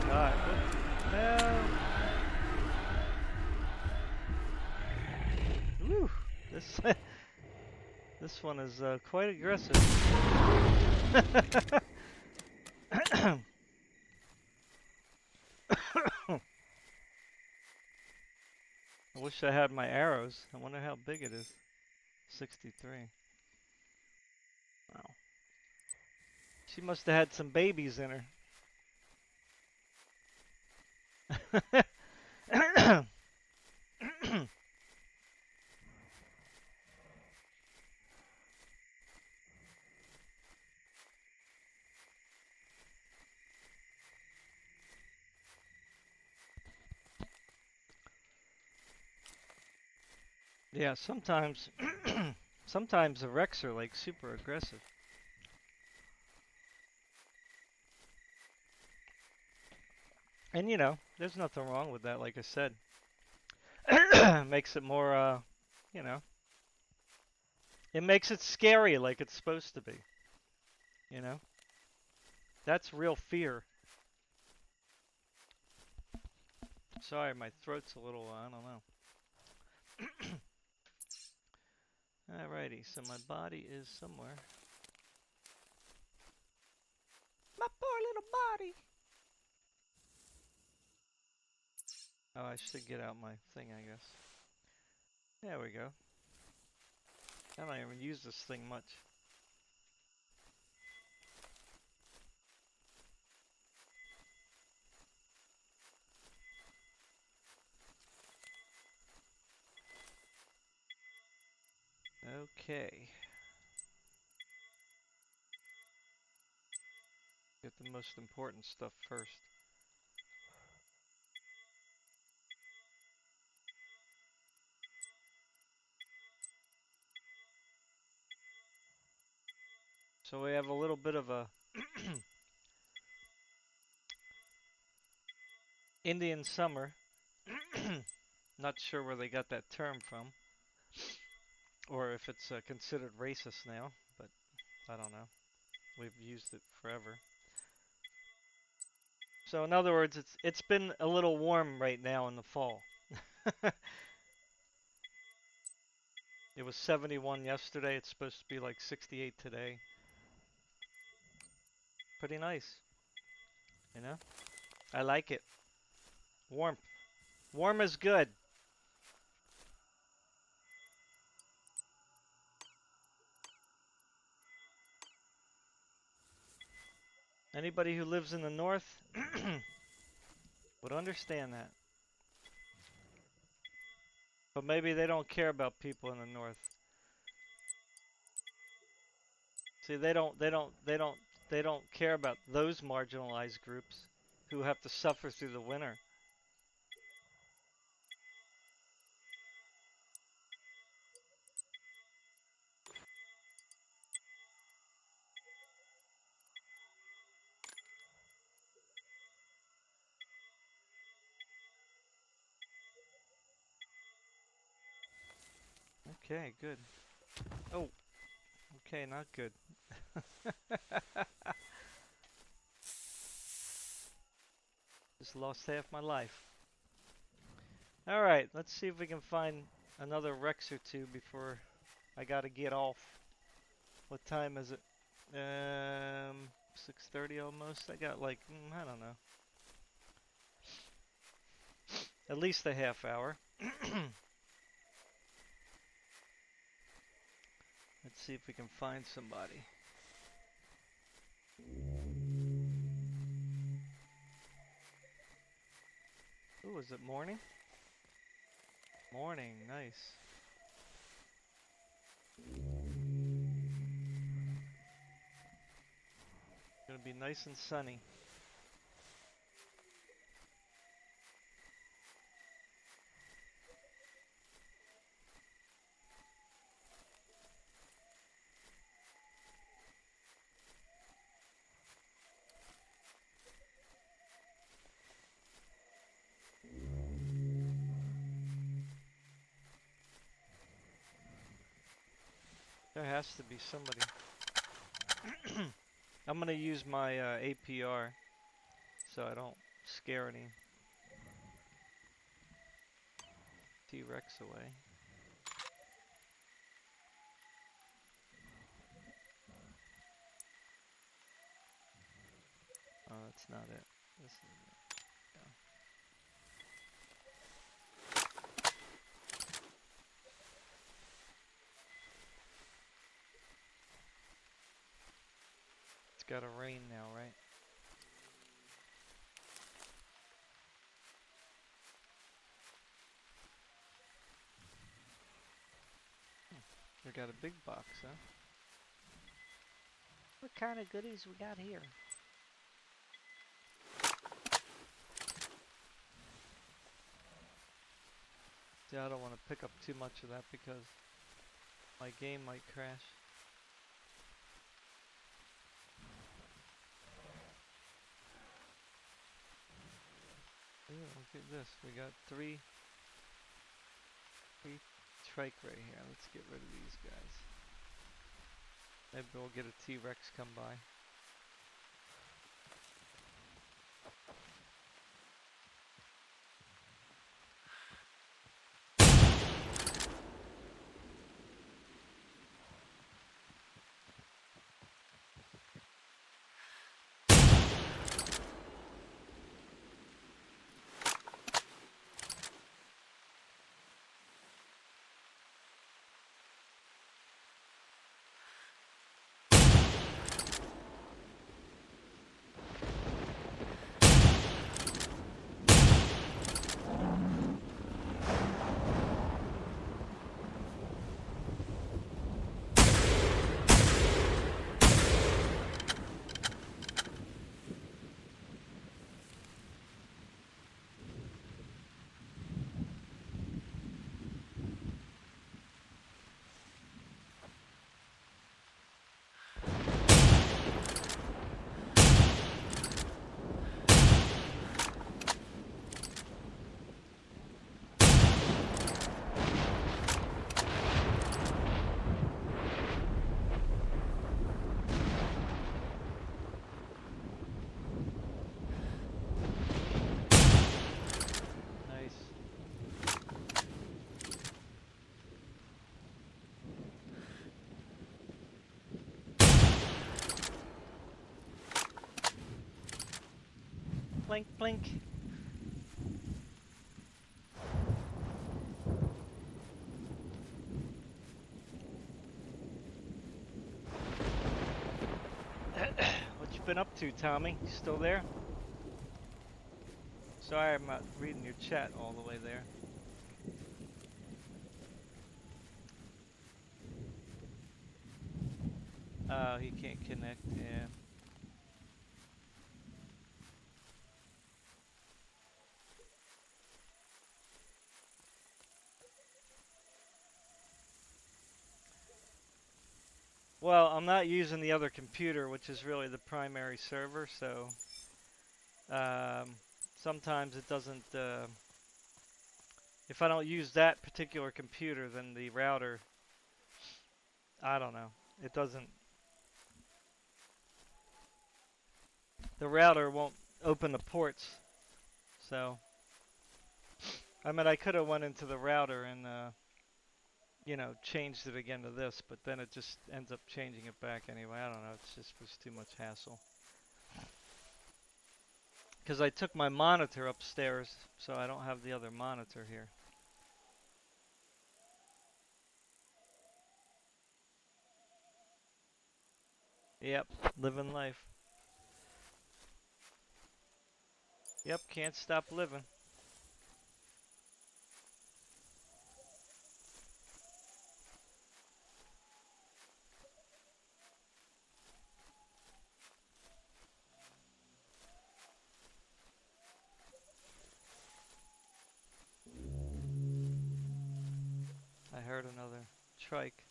God, what the hell? Woo! This this one is quite aggressive. I wish I had my arrows. I wonder how big it is. 63. Wow. She must have had some babies in her. Yeah, sometimes sometimes the wrecks are like super aggressive. And you know, there's nothing wrong with that, like I said. Makes it more you know, it makes it scary like it's supposed to be, you know? That's real fear. Sorry, my throat's a little, I don't know. Alrighty, so my body is somewhere. My poor little body. Oh, I should get out my thing, I guess. There we go. I don't even use this thing much. Okay. Get the most important stuff first. So we have a little bit of a Indian summer. Not sure where they got that term from, or if it's considered racist now, but I don't know. We've used it forever. So in other words, it's been a little warm right now in the fall. It was 71 yesterday. It's supposed to be like 68 today. Pretty nice, you know? I like it. Warm. Warm is good. Anybody who lives in the north would understand that. But maybe they don't care about people in the north. See, they don't care about those marginalized groups who have to suffer through the winter. Okay, good. Oh, okay, not good. Just lost half my life. Alright, let's see if we can find another Rex or two before I gotta get off. What time is it? 6:30 almost. I got like, I don't know. At least a half hour. Let's see if we can find somebody. Ooh, is it morning? Morning, nice. Gonna be nice and sunny. There has to be somebody. I'm gonna use my APR so I don't scare any T-Rex away. Oh, that's not it. This is it. Yeah. It's gotta rain now, right? We got a big box, huh? What kind of goodies we got here? See, I don't want to pick up too much of that because my game might crash. Ooh, look at this. We got three trike right here. Let's get rid of these guys. Maybe we'll get a T-Rex come by. Blink, blink. What you been up to, Tommy? You still there? Sorry, I'm not reading your chat all the way there. Oh, he can't connect, yeah. Well, I'm not using the other computer, which is really the primary server, so sometimes it doesn't, if I don't use that particular computer, then the router, I don't know, it doesn't, the router won't open the ports, so, I mean, I could have went into the router and, you know, changed it again to this, but then it just ends up changing it back anyway. I don't know, it's just was too much hassle. Because I took my monitor upstairs, so I don't have the other monitor here. Yep, living life. Yep, can't stop living. I heard another trike.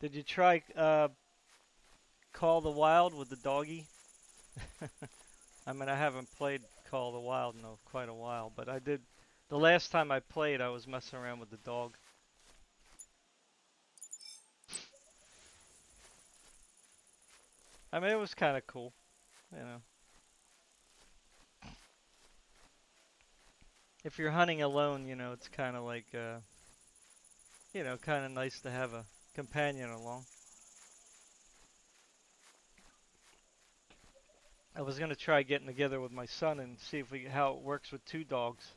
Did you try Call the Wild with the doggy? I mean, I haven't played Call the Wild in quite a while, but I did. The last time I played, I was messing around with the dog. I mean, it was kind of cool, you know. If you're hunting alone, you know, it's kind of like, you know, kind of nice to have a companion along. I was gonna try getting together with my son and see if how it works with two dogs.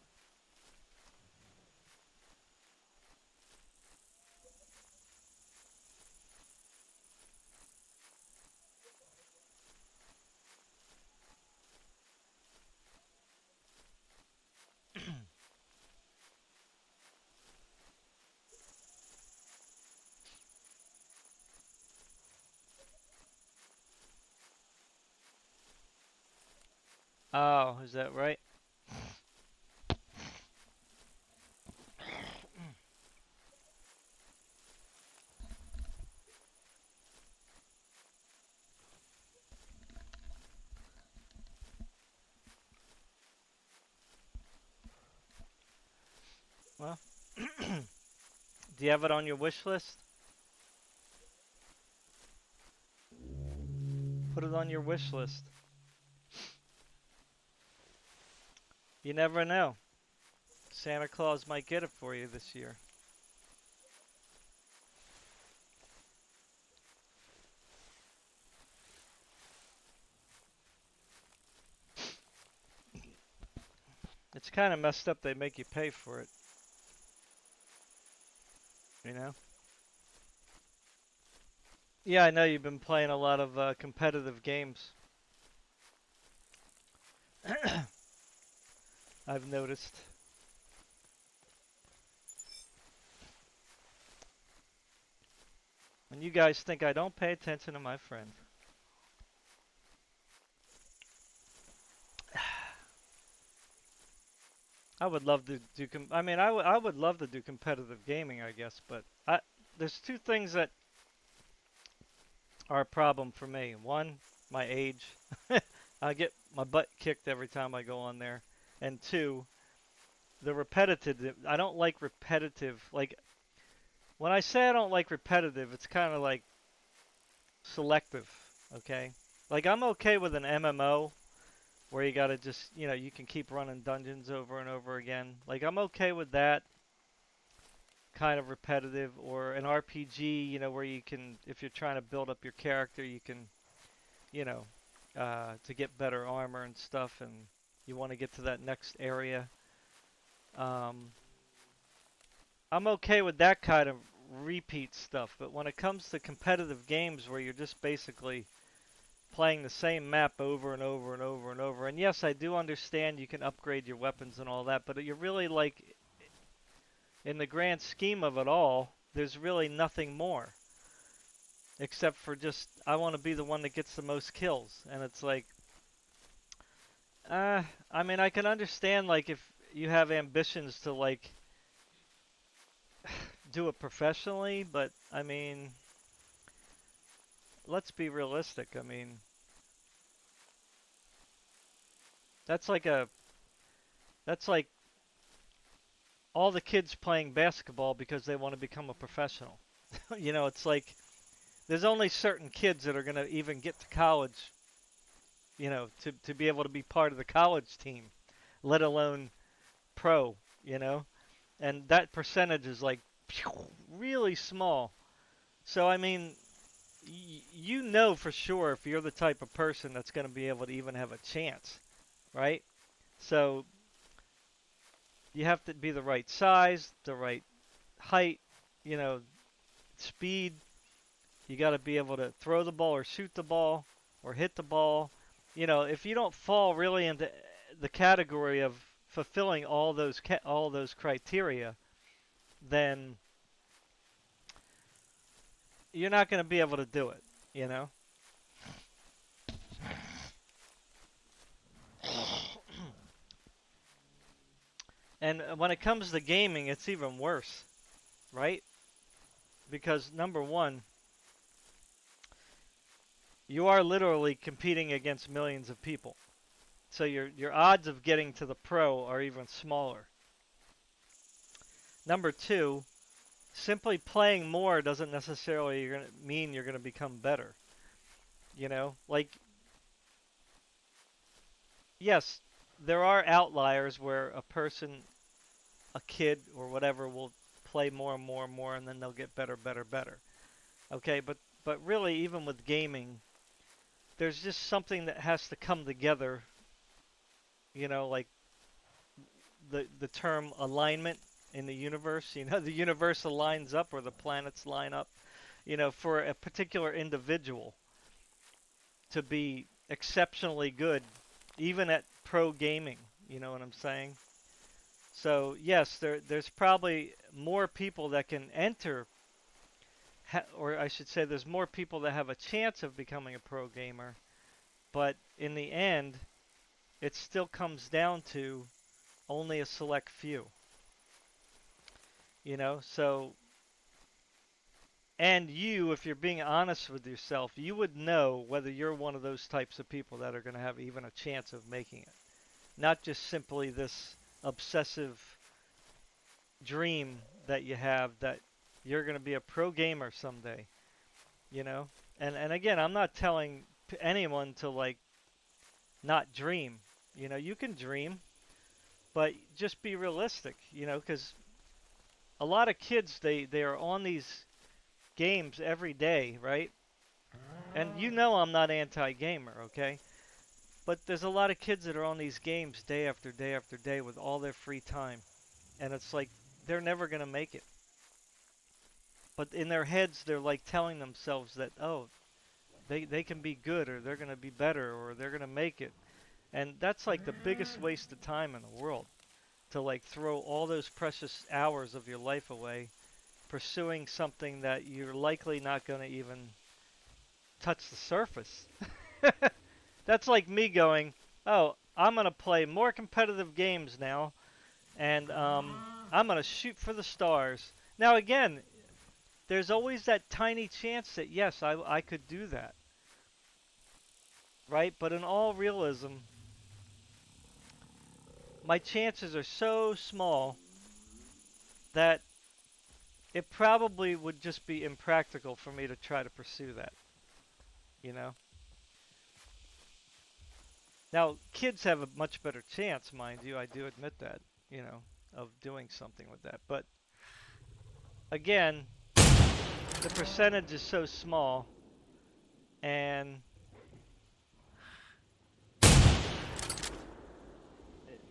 Oh, is that right? Well, do you have it on your wish list? Put it on your wish list. You never know. Santa Claus might get it for you this year. It's kind of messed up they make you pay for it, you know? Yeah, I know you've been playing a lot of competitive games. I've noticed. And you guys think I don't pay attention to my friend. I would love to do. I mean, I would love to do competitive gaming, I guess. But there's two things that are a problem for me. One, my age. I get my butt kicked every time I go on there. And two, the repetitive. I don't like repetitive. Like when I say I don't like repetitive, it's kind of like selective. Okay. Like I'm okay with an MMO where you gotta just, you can keep running dungeons over and over again. Like I'm okay with that kind of repetitive, or an RPG, where you can, if you're trying to build up your character, you can, you know, to get better armor and stuff, and you want to get to that next area. Um, I'm okay with that kind of repeat stuff, but when it comes to competitive games where you're just basically playing the same map over and over and over and over, and yes, I do understand you can upgrade your weapons and all that, but you're really like, in the grand scheme of it all, there's really nothing more except for just I want to be the one that gets the most kills, and it's like, I mean, I can understand like if you have ambitions to like do it professionally, but I mean, let's be realistic. I mean, that's like a that's like all the kids playing basketball because they want to become a professional. It's like there's only certain kids that are going to even get to college, to be able to be part of the college team, let alone pro, you know? And that percentage is like really small. So, I mean, you know for sure if you're the type of person that's going to be able to even have a chance, right? So, you have to be the right size, the right height, you know, speed. You got to be able to throw the ball or shoot the ball or hit the ball. If you don't fall really into the category of fulfilling all those criteria, then you're not going to be able to do it, you know? And when it comes to gaming, it's even worse, right? Because number one, you are literally competing against millions of people. So your odds of getting to the pro are even smaller. Number two, simply playing more doesn't necessarily mean you're going to become better. Like, yes, there are outliers where a person, a kid or whatever, will play more and more and more, and then they'll get better, better, better. Okay, but really, even with gaming, there's just something that has to come together. Like the term alignment in the universe. The universe aligns up, or the planets line up. For a particular individual to be exceptionally good, even at pro gaming. You know what I'm saying? So yes, there's probably more people that can enter, or I should say, there's more people that have a chance of becoming a pro gamer. But in the end, it still comes down to only a select few. So, and you, if you're being honest with yourself, you would know whether you're one of those types of people that are going to have even a chance of making it. Not just simply this obsessive dream that you have that you're going to be a pro gamer someday, you know? And again, I'm not telling anyone to like not dream. You can dream, but just be realistic, because a lot of kids they are on these games every day, right? And I'm not anti-gamer, okay? But there's a lot of kids that are on these games day after day after day with all their free time. And it's like they're never going to make it. But in their heads, they're like telling themselves that, oh, they can be good, or they're going to be better, or they're going to make it. And that's like the biggest waste of time in the world, to like throw all those precious hours of your life away pursuing something that you're likely not going to even touch the surface. That's like me going, oh, I'm going to play more competitive games now, and I'm going to shoot for the stars. Now, again, there's always that tiny chance that, yes, I could do that, right? But in all realism, my chances are so small that it probably would just be impractical for me to try to pursue that, you know? Now, kids have a much better chance, mind you, I do admit that, of doing something with that. But again, the percentage is so small, and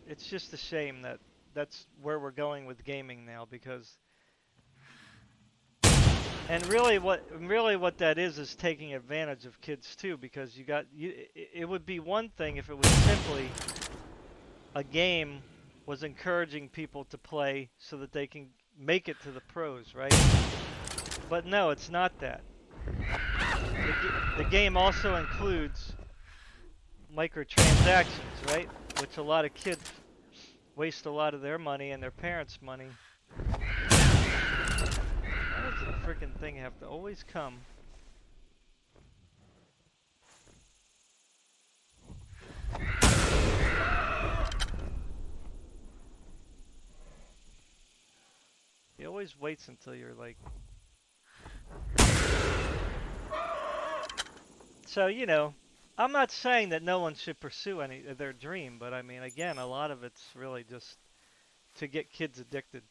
it's just a shame that that's where we're going with gaming now, because and really what that is taking advantage of kids too, because it would be one thing if it was simply a game was encouraging people to play so that they can make it to the pros, right? But no, it's not that. The game also includes microtransactions, right? Which a lot of kids waste a lot of their money and their parents' money. Why does the freaking thing have to always come? He always waits until you're like... So, I'm not saying that no one should pursue their dream, but I mean, again, a lot of it's really just to get kids addicted.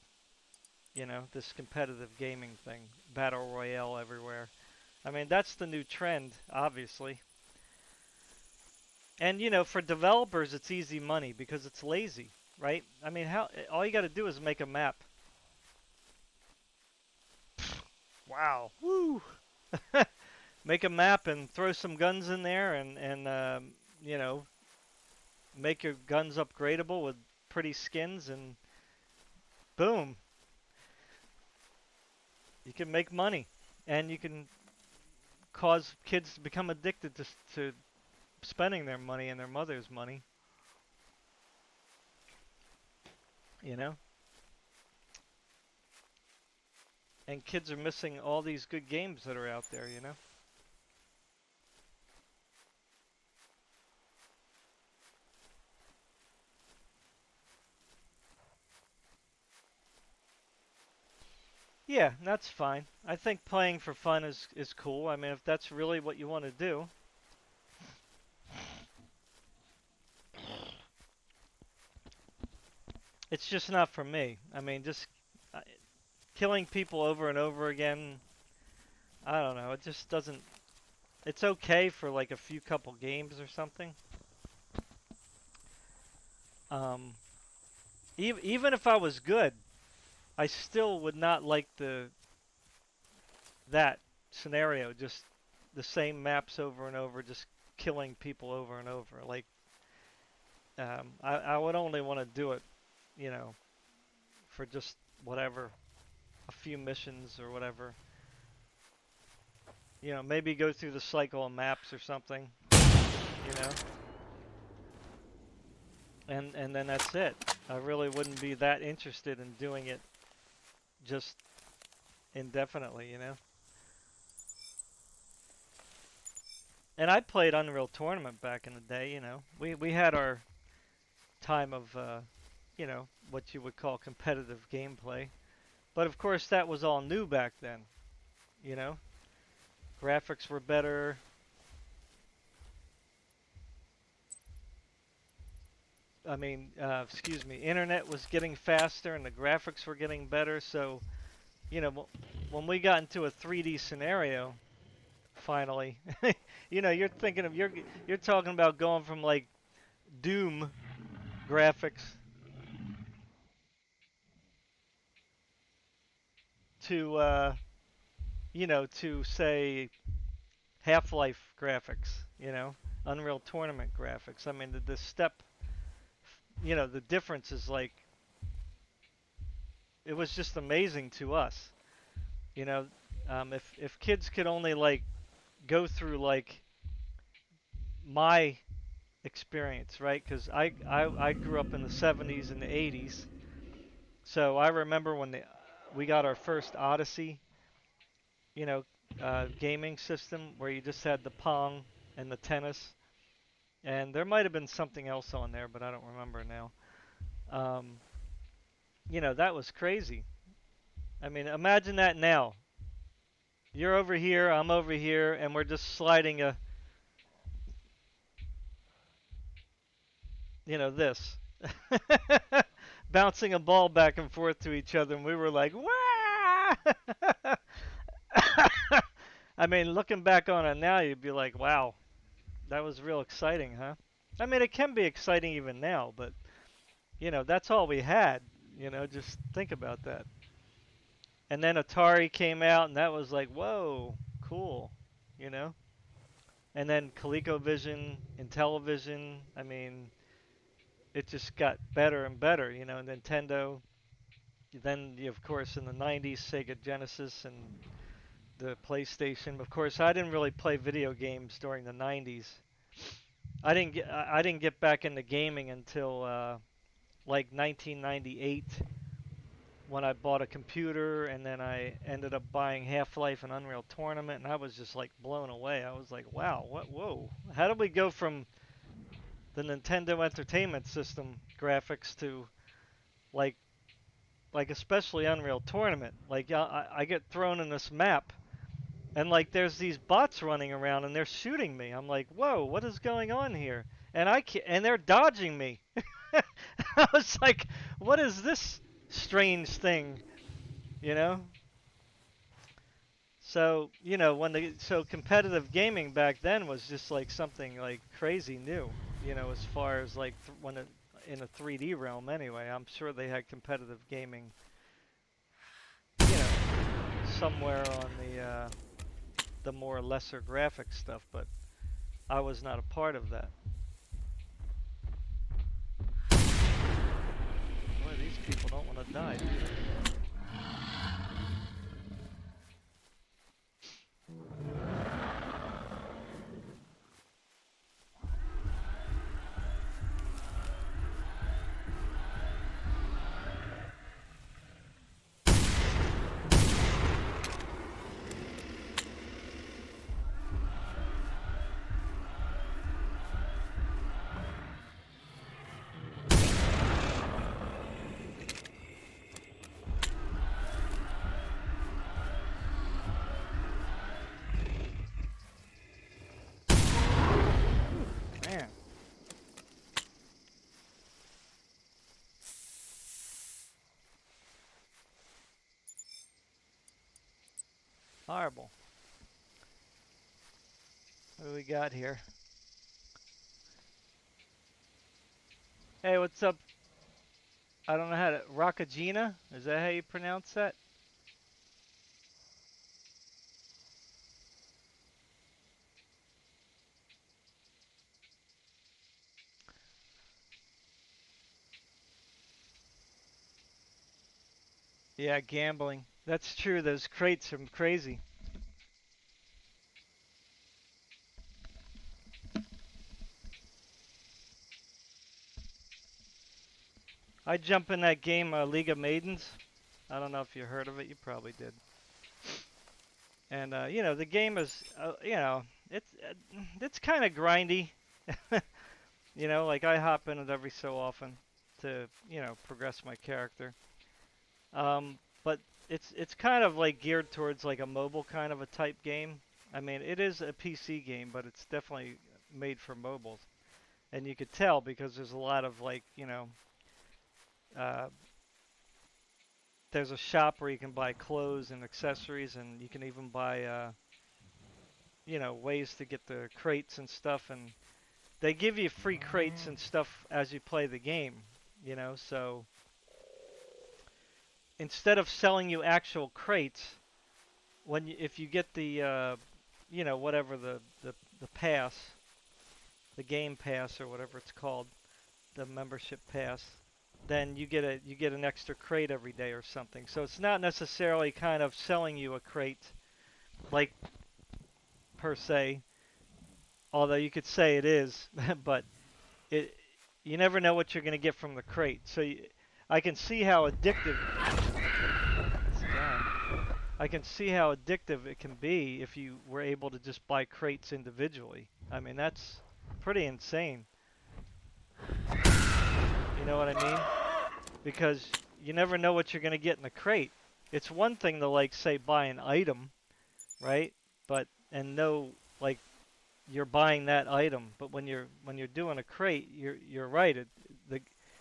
This competitive gaming thing, battle royale everywhere. I mean, that's the new trend, obviously. And for developers, it's easy money because it's lazy, right? I mean, all you got to do is make a map. Wow. Woo. Make a map and throw some guns in there, and make your guns upgradable with pretty skins, and boom, you can make money, and you can cause kids to become addicted to spending their money and their mother's money. And kids are missing all these good games that are out there. Yeah, that's fine. I think playing for fun is cool. I mean, if that's really what you want to do. It's just not for me. I mean, just killing people over and over again, I don't know. It just doesn't... It's okay for like a few couple games or something. Even if I was good, I still would not like that scenario. Just the same maps over and over, just killing people over and over. Like, I would only want to do it, for just whatever, a few missions or whatever. Maybe go through the cycle of maps or something. and then that's it. I really wouldn't be that interested in doing it just indefinitely, you know. And I played Unreal Tournament back in the day, you know. We had our time of you know, what you would call competitive gameplay. But of course that was all new back then, you know. Graphics were better. I mean, excuse me, internet was getting faster and the graphics were getting better. So, you know, when we got into a 3D scenario, finally, you know, you're talking about going from like Doom graphics to, you know, to say Half-Life graphics, you know, Unreal Tournament graphics. I mean, the step, you know, the difference is like it was just amazing to us. You know, if kids could only like go through like my experience, right? Because I grew up in the 70s and the 80s, so I remember when we got our first Odyssey, you know, gaming system where you just had the Pong and the tennis, and there might have been something else on there, but I don't remember now. Um, you know, that was crazy. I mean, imagine that now. You're over here, I'm over here, and we're just sliding a, you know, this. Bouncing a ball back and forth to each other, and we were like, "Wow!" I mean, looking back on it now, you'd be like, "Wow, that was real exciting, huh?" I mean, it can be exciting even now, but you know, that's all we had. You know, just think about that. And then Atari came out, and that was like, "Whoa, cool," you know. And then ColecoVision, Intellivision. I mean, it just got better and better, you know. Nintendo. Then, of course, in the 90s, Sega Genesis and the PlayStation. Of course, I didn't really play video games during the 90s. I didn't get back into gaming until like 1998 when I bought a computer, and then I ended up buying Half-Life and Unreal Tournament, and I was just like blown away. I was like, "Wow, what? Whoa! How did we go from the Nintendo Entertainment System graphics to like especially Unreal Tournament? Like I get thrown in this map, and like there's these bots running around and they're shooting me. I'm like, whoa, what is going on here? And and they're dodging me. I was like, what is this strange thing? You know? So you know so competitive gaming back then was just like something like crazy new. You know, as far as like when it in a 3D realm anyway. I'm sure they had competitive gaming. You know, somewhere on the more lesser graphic stuff, but I was not a part of that. Boy, these people don't want to die, do they? Man, horrible. What do we got here? Hey, what's up? I don't know how to. Rakajina? Is that how you pronounce that? Yeah, gambling. That's true. Those crates are crazy. I jump in that game, League of Maidens. I don't know if you heard of it. You probably did. And you know, the game is, you know, it's kind of grindy. You know, like I hop in it every so often to, you know, progress my character. But it's kind of like geared towards like a mobile kind of a type game. I mean, it is a PC game, but it's definitely made for mobiles. And you could tell because there's a lot of like, you know, uh, there's a shop where you can buy clothes and accessories, and you can even buy, you know, ways to get the crates and stuff. And they give you free crates and stuff as you play the game, you know. So instead of selling you actual crates, if you get the, you know, whatever the pass, the game pass or whatever it's called, the membership pass, then you get an extra crate every day or something. So it's not necessarily kind of selling you a crate like per se, although you could say it is, but it you never know what you're going to get from the crate. So I can see how addictive. I can see how addictive it can be if you were able to just buy crates individually. I mean, that's pretty insane. You know what I mean? Because you never know what you're going to get in the crate. It's one thing to like say buy an item, right? But and know like you're buying that item, but when you're doing a crate, you're right.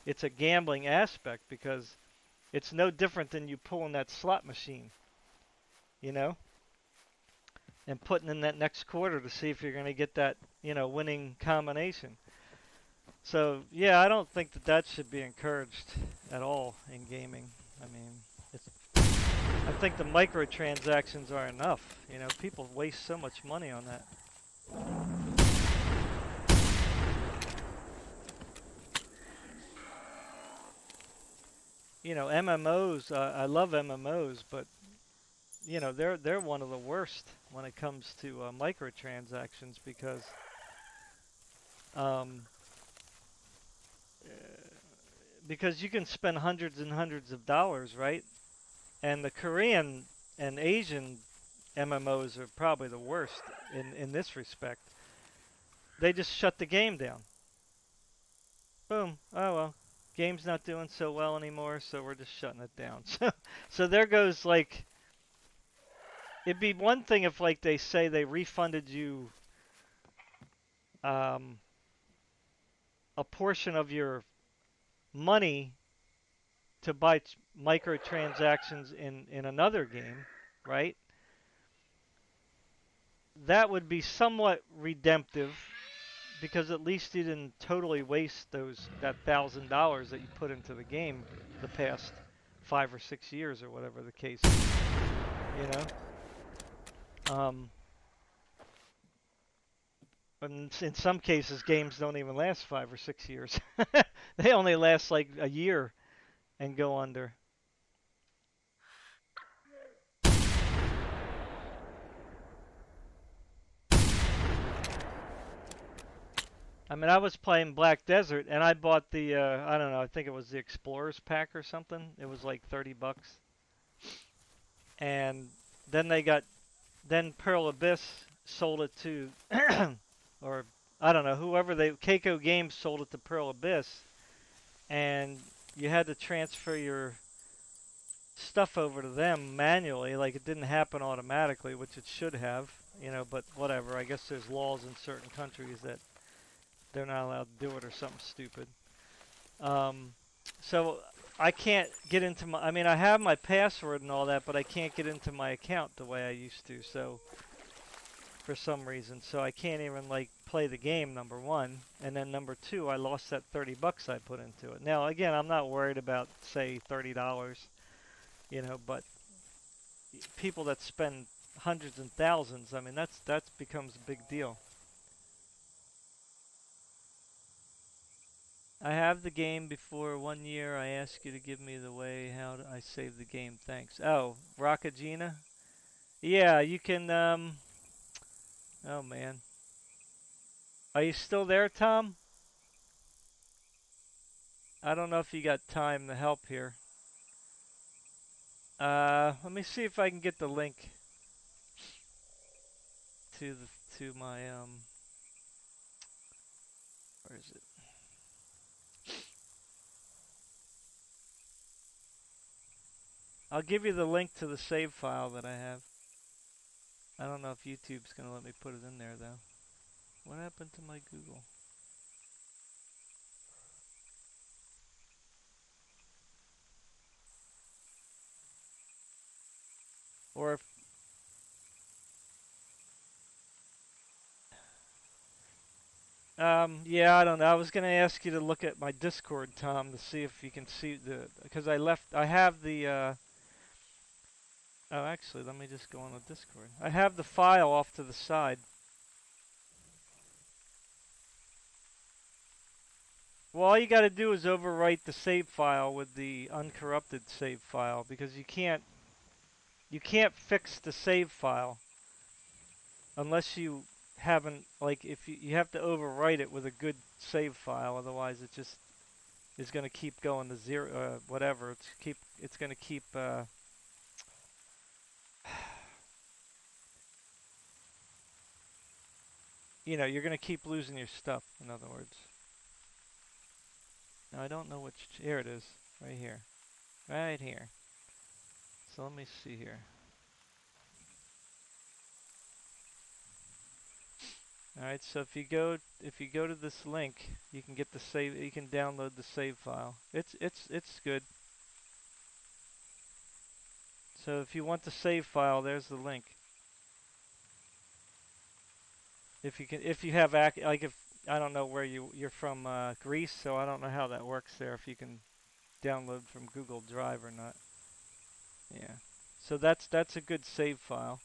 It's a gambling aspect because it's no different than you pulling that slot machine, you know, and putting in that next quarter to see if you're going to get that, you know, winning combination. So yeah, I don't think that that should be encouraged at all in gaming. I mean, it's, I think the microtransactions are enough. You know, people waste so much money on that. You know, MMOs. I love MMOs, but you know they're one of the worst when it comes to microtransactions um, uh, because you can spend hundreds and hundreds of dollars, right? And the Korean and Asian MMOs are probably the worst in this respect. They just shut the game down. Boom. Oh well, game's not doing so well anymore, so we're just shutting it down. So there goes like it'd be one thing if like they say they refunded you um, a portion of your money to buy microtransactions in another game, right? That would be somewhat redemptive because at least you didn't totally waste that $1,000 that you put into the game the past 5 or 6 years or whatever the case is, you know. In some cases, games don't even last 5 or 6 years. They only last like a year and go under. I mean, I was playing Black Desert and I bought the I don't know, I think it was the Explorers pack or something. It was like 30 bucks. And then then Pearl Abyss sold it to or I don't know, whoever Keiko Games sold it to Pearl Abyss and you had to transfer your stuff over to them manually, like it didn't happen automatically, which it should have, you know, but whatever. I guess there's laws in certain countries that they're not allowed to do it or something stupid. Um, so I can't get into my, I mean, I have my password and all that, but I can't get into my account the way I used to, so for some reason. So I can't even like play the game, number one. And then number two, I lost that 30 bucks I put into it. Now, again, I'm not worried about, say, $30, you know, but people that spend hundreds and thousands, I mean, that becomes a big deal. I have the game before 1 year. I ask you to give me the way how I save the game. Thanks. Oh, Rockagina? Yeah, you can, oh man. Are you still there, Tom? I don't know if you got time to help here. Let me see if I can get the link to my where is it? I'll give you the link to the save file that I have. I don't know if YouTube's gonna let me put it in there though. What happened to my Google? Or if yeah, I don't know. I was gonna ask you to look at my Discord, Tom, to see if you can see because I have the oh, actually, let me just go on the Discord. I have the file off to the side. Well, all you got to do is overwrite the save file with the uncorrupted save file because you can't fix the save file unless you haven't like if you have to overwrite it with a good save file, otherwise it just is going to keep going to zero whatever. It's going to keep you're going to keep losing your stuff, in other words. Now I don't know which here it is. Right here. Right here. So let me see here. Alright, so if you go to this link, you can get the save you can download the save file. It's good. So if you want the save file, there's the link. If you have like if I don't know where you're from Greece, so I don't know how that works there if you can download from Google Drive or not. Yeah. So that's a good save file.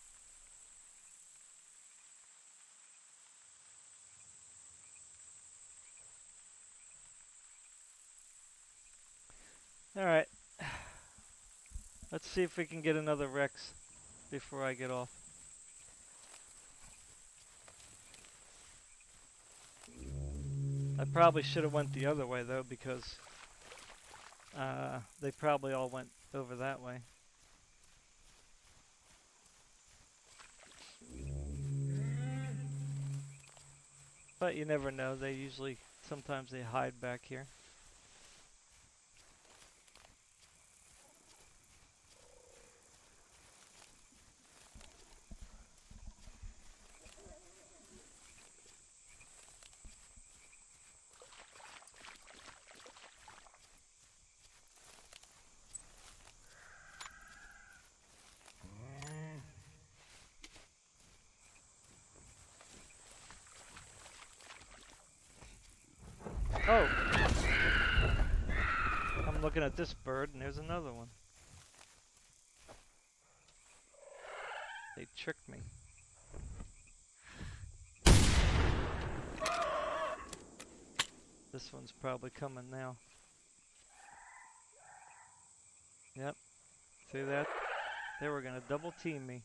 All right. Let's see if we can get another Rex before I get off. I probably should have went the other way though because they probably all went over that way. But you never know. Sometimes they hide back here. Oh! I'm looking at this bird and there's another one. They tricked me. This one's probably coming now. Yep. See that? They were gonna double team me.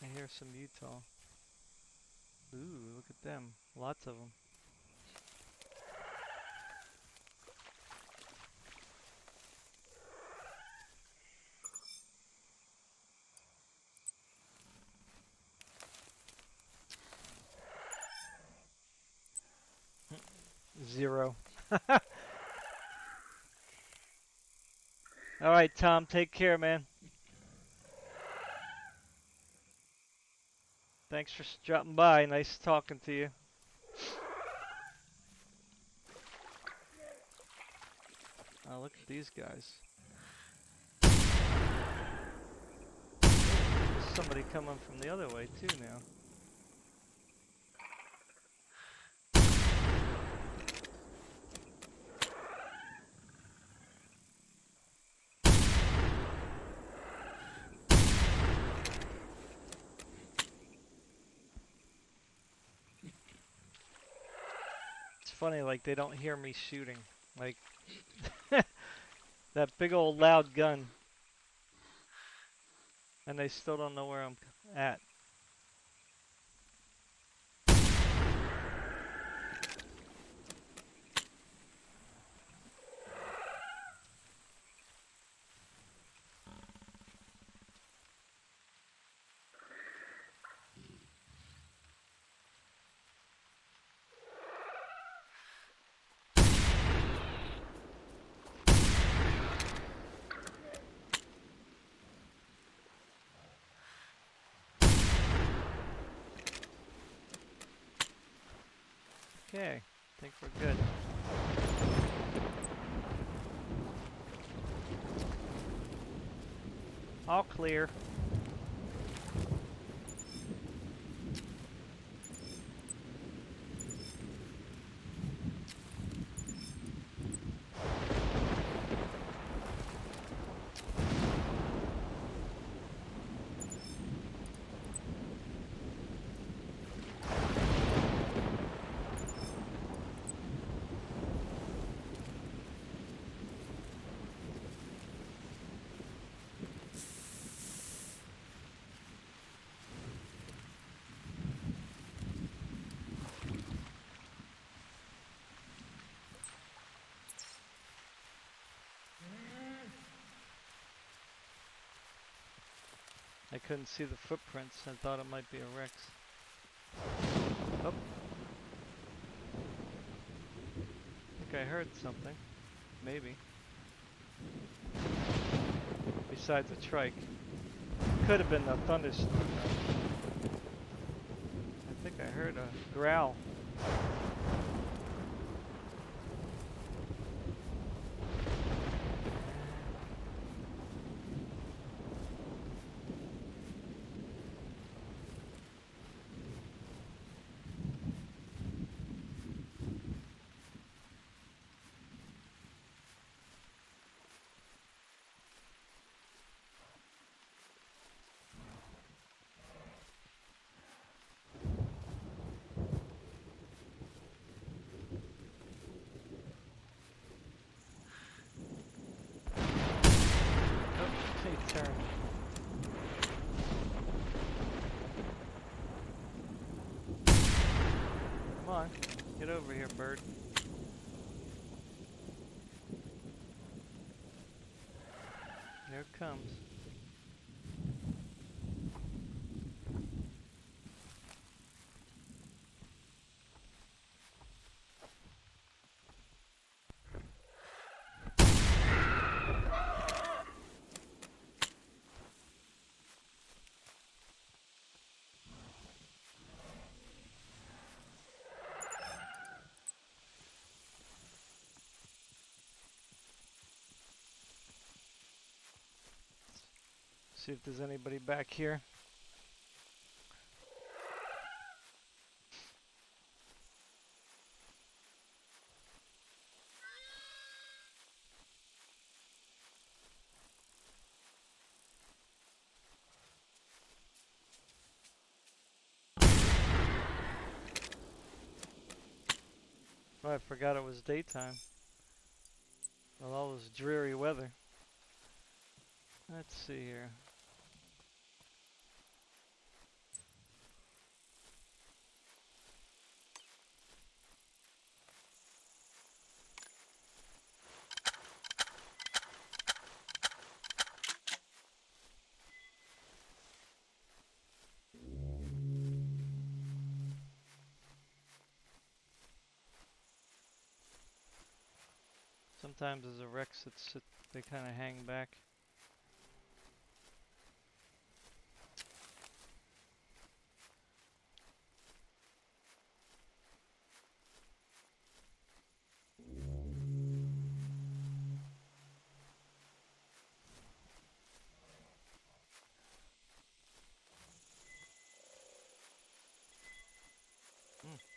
I hear some Utah. Ooh, look at them. Lots of them. Zero. Alright, Tom, take care, man. Thanks for dropping by. Nice talking to you. Oh, look at these guys. There's somebody coming from the other way, too, now. It's funny, like, they don't hear me shooting. Like, That big old loud gun. And they still don't know where I'm at. Okay, I think we're good. All clear. I couldn't see the footprints. I thought it might be a Rex. Oh. I think I heard something. Maybe. Besides a trike. Could have been a thunderstorm though. I think I heard a growl. Turn. Come on, get over here, bird. Here it comes. See if there's anybody back here. Oh, I forgot it was daytime. Well, all this dreary weather. Let's see here. Sometimes as a Rex, they kind of hang back.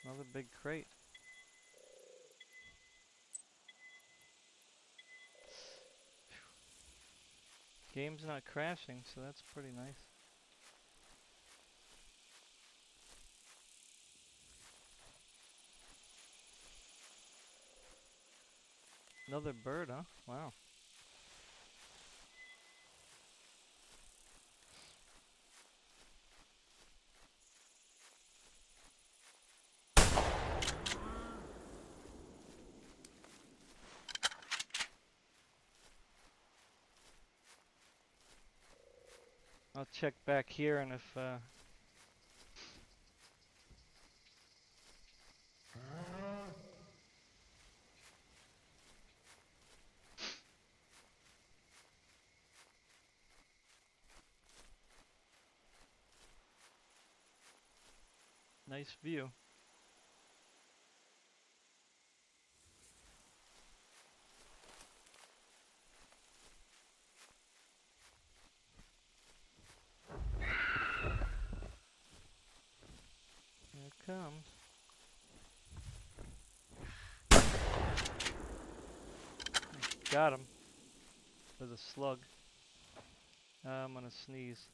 Another big crate. Game's not crashing, so that's pretty nice. Another bird, huh? Wow. I'll check back here, and if nice view. Here it comes. Got him with a slug. I'm gonna sneeze.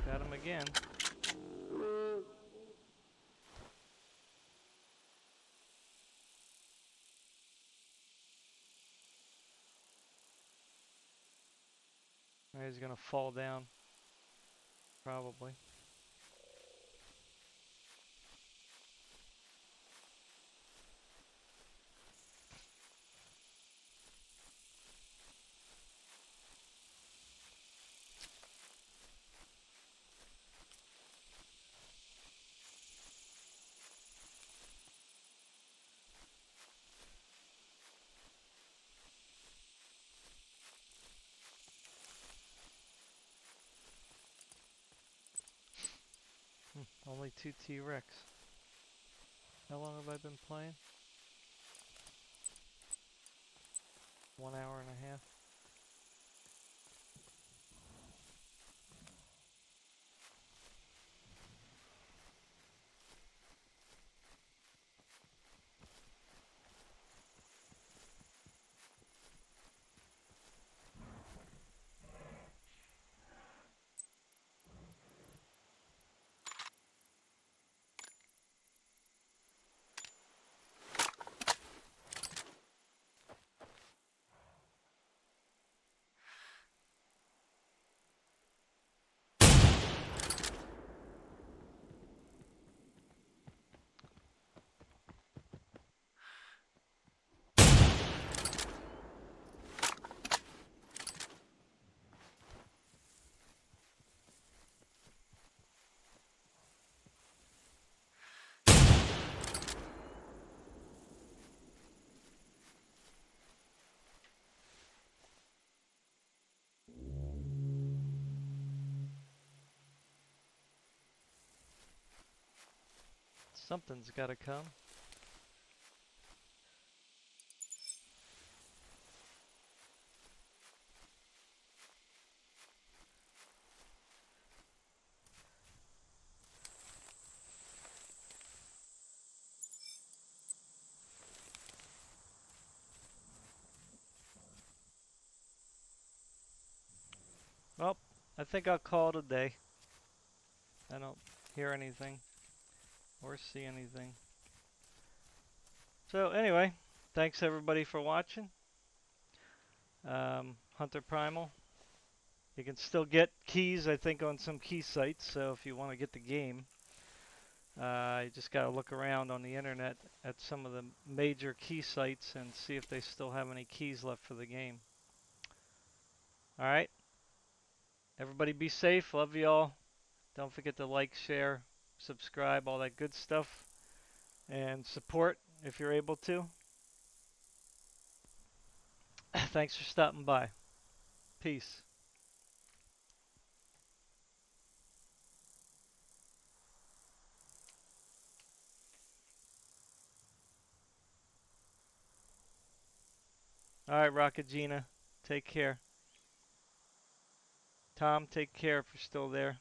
Got him again. He's gonna fall down, probably. Only 2 T-Rex. How long have I been playing? 1 hour and a half. Something's gotta come. Well, I think I'll call it a day. I don't hear anything or see anything. So anyway, thanks everybody for watching. Hunter Primal. You can still get keys, I think, on some key sites. So if you want to get the game, you just got to look around on the internet at some of the major key sites and see if they still have any keys left for the game. All right. Everybody be safe. Love y'all. Don't forget to like, share, subscribe, all that good stuff. And support if you're able to. Thanks for stopping by. Peace. All right, Rocket Gina. Take care. Tom, take care if you're still there.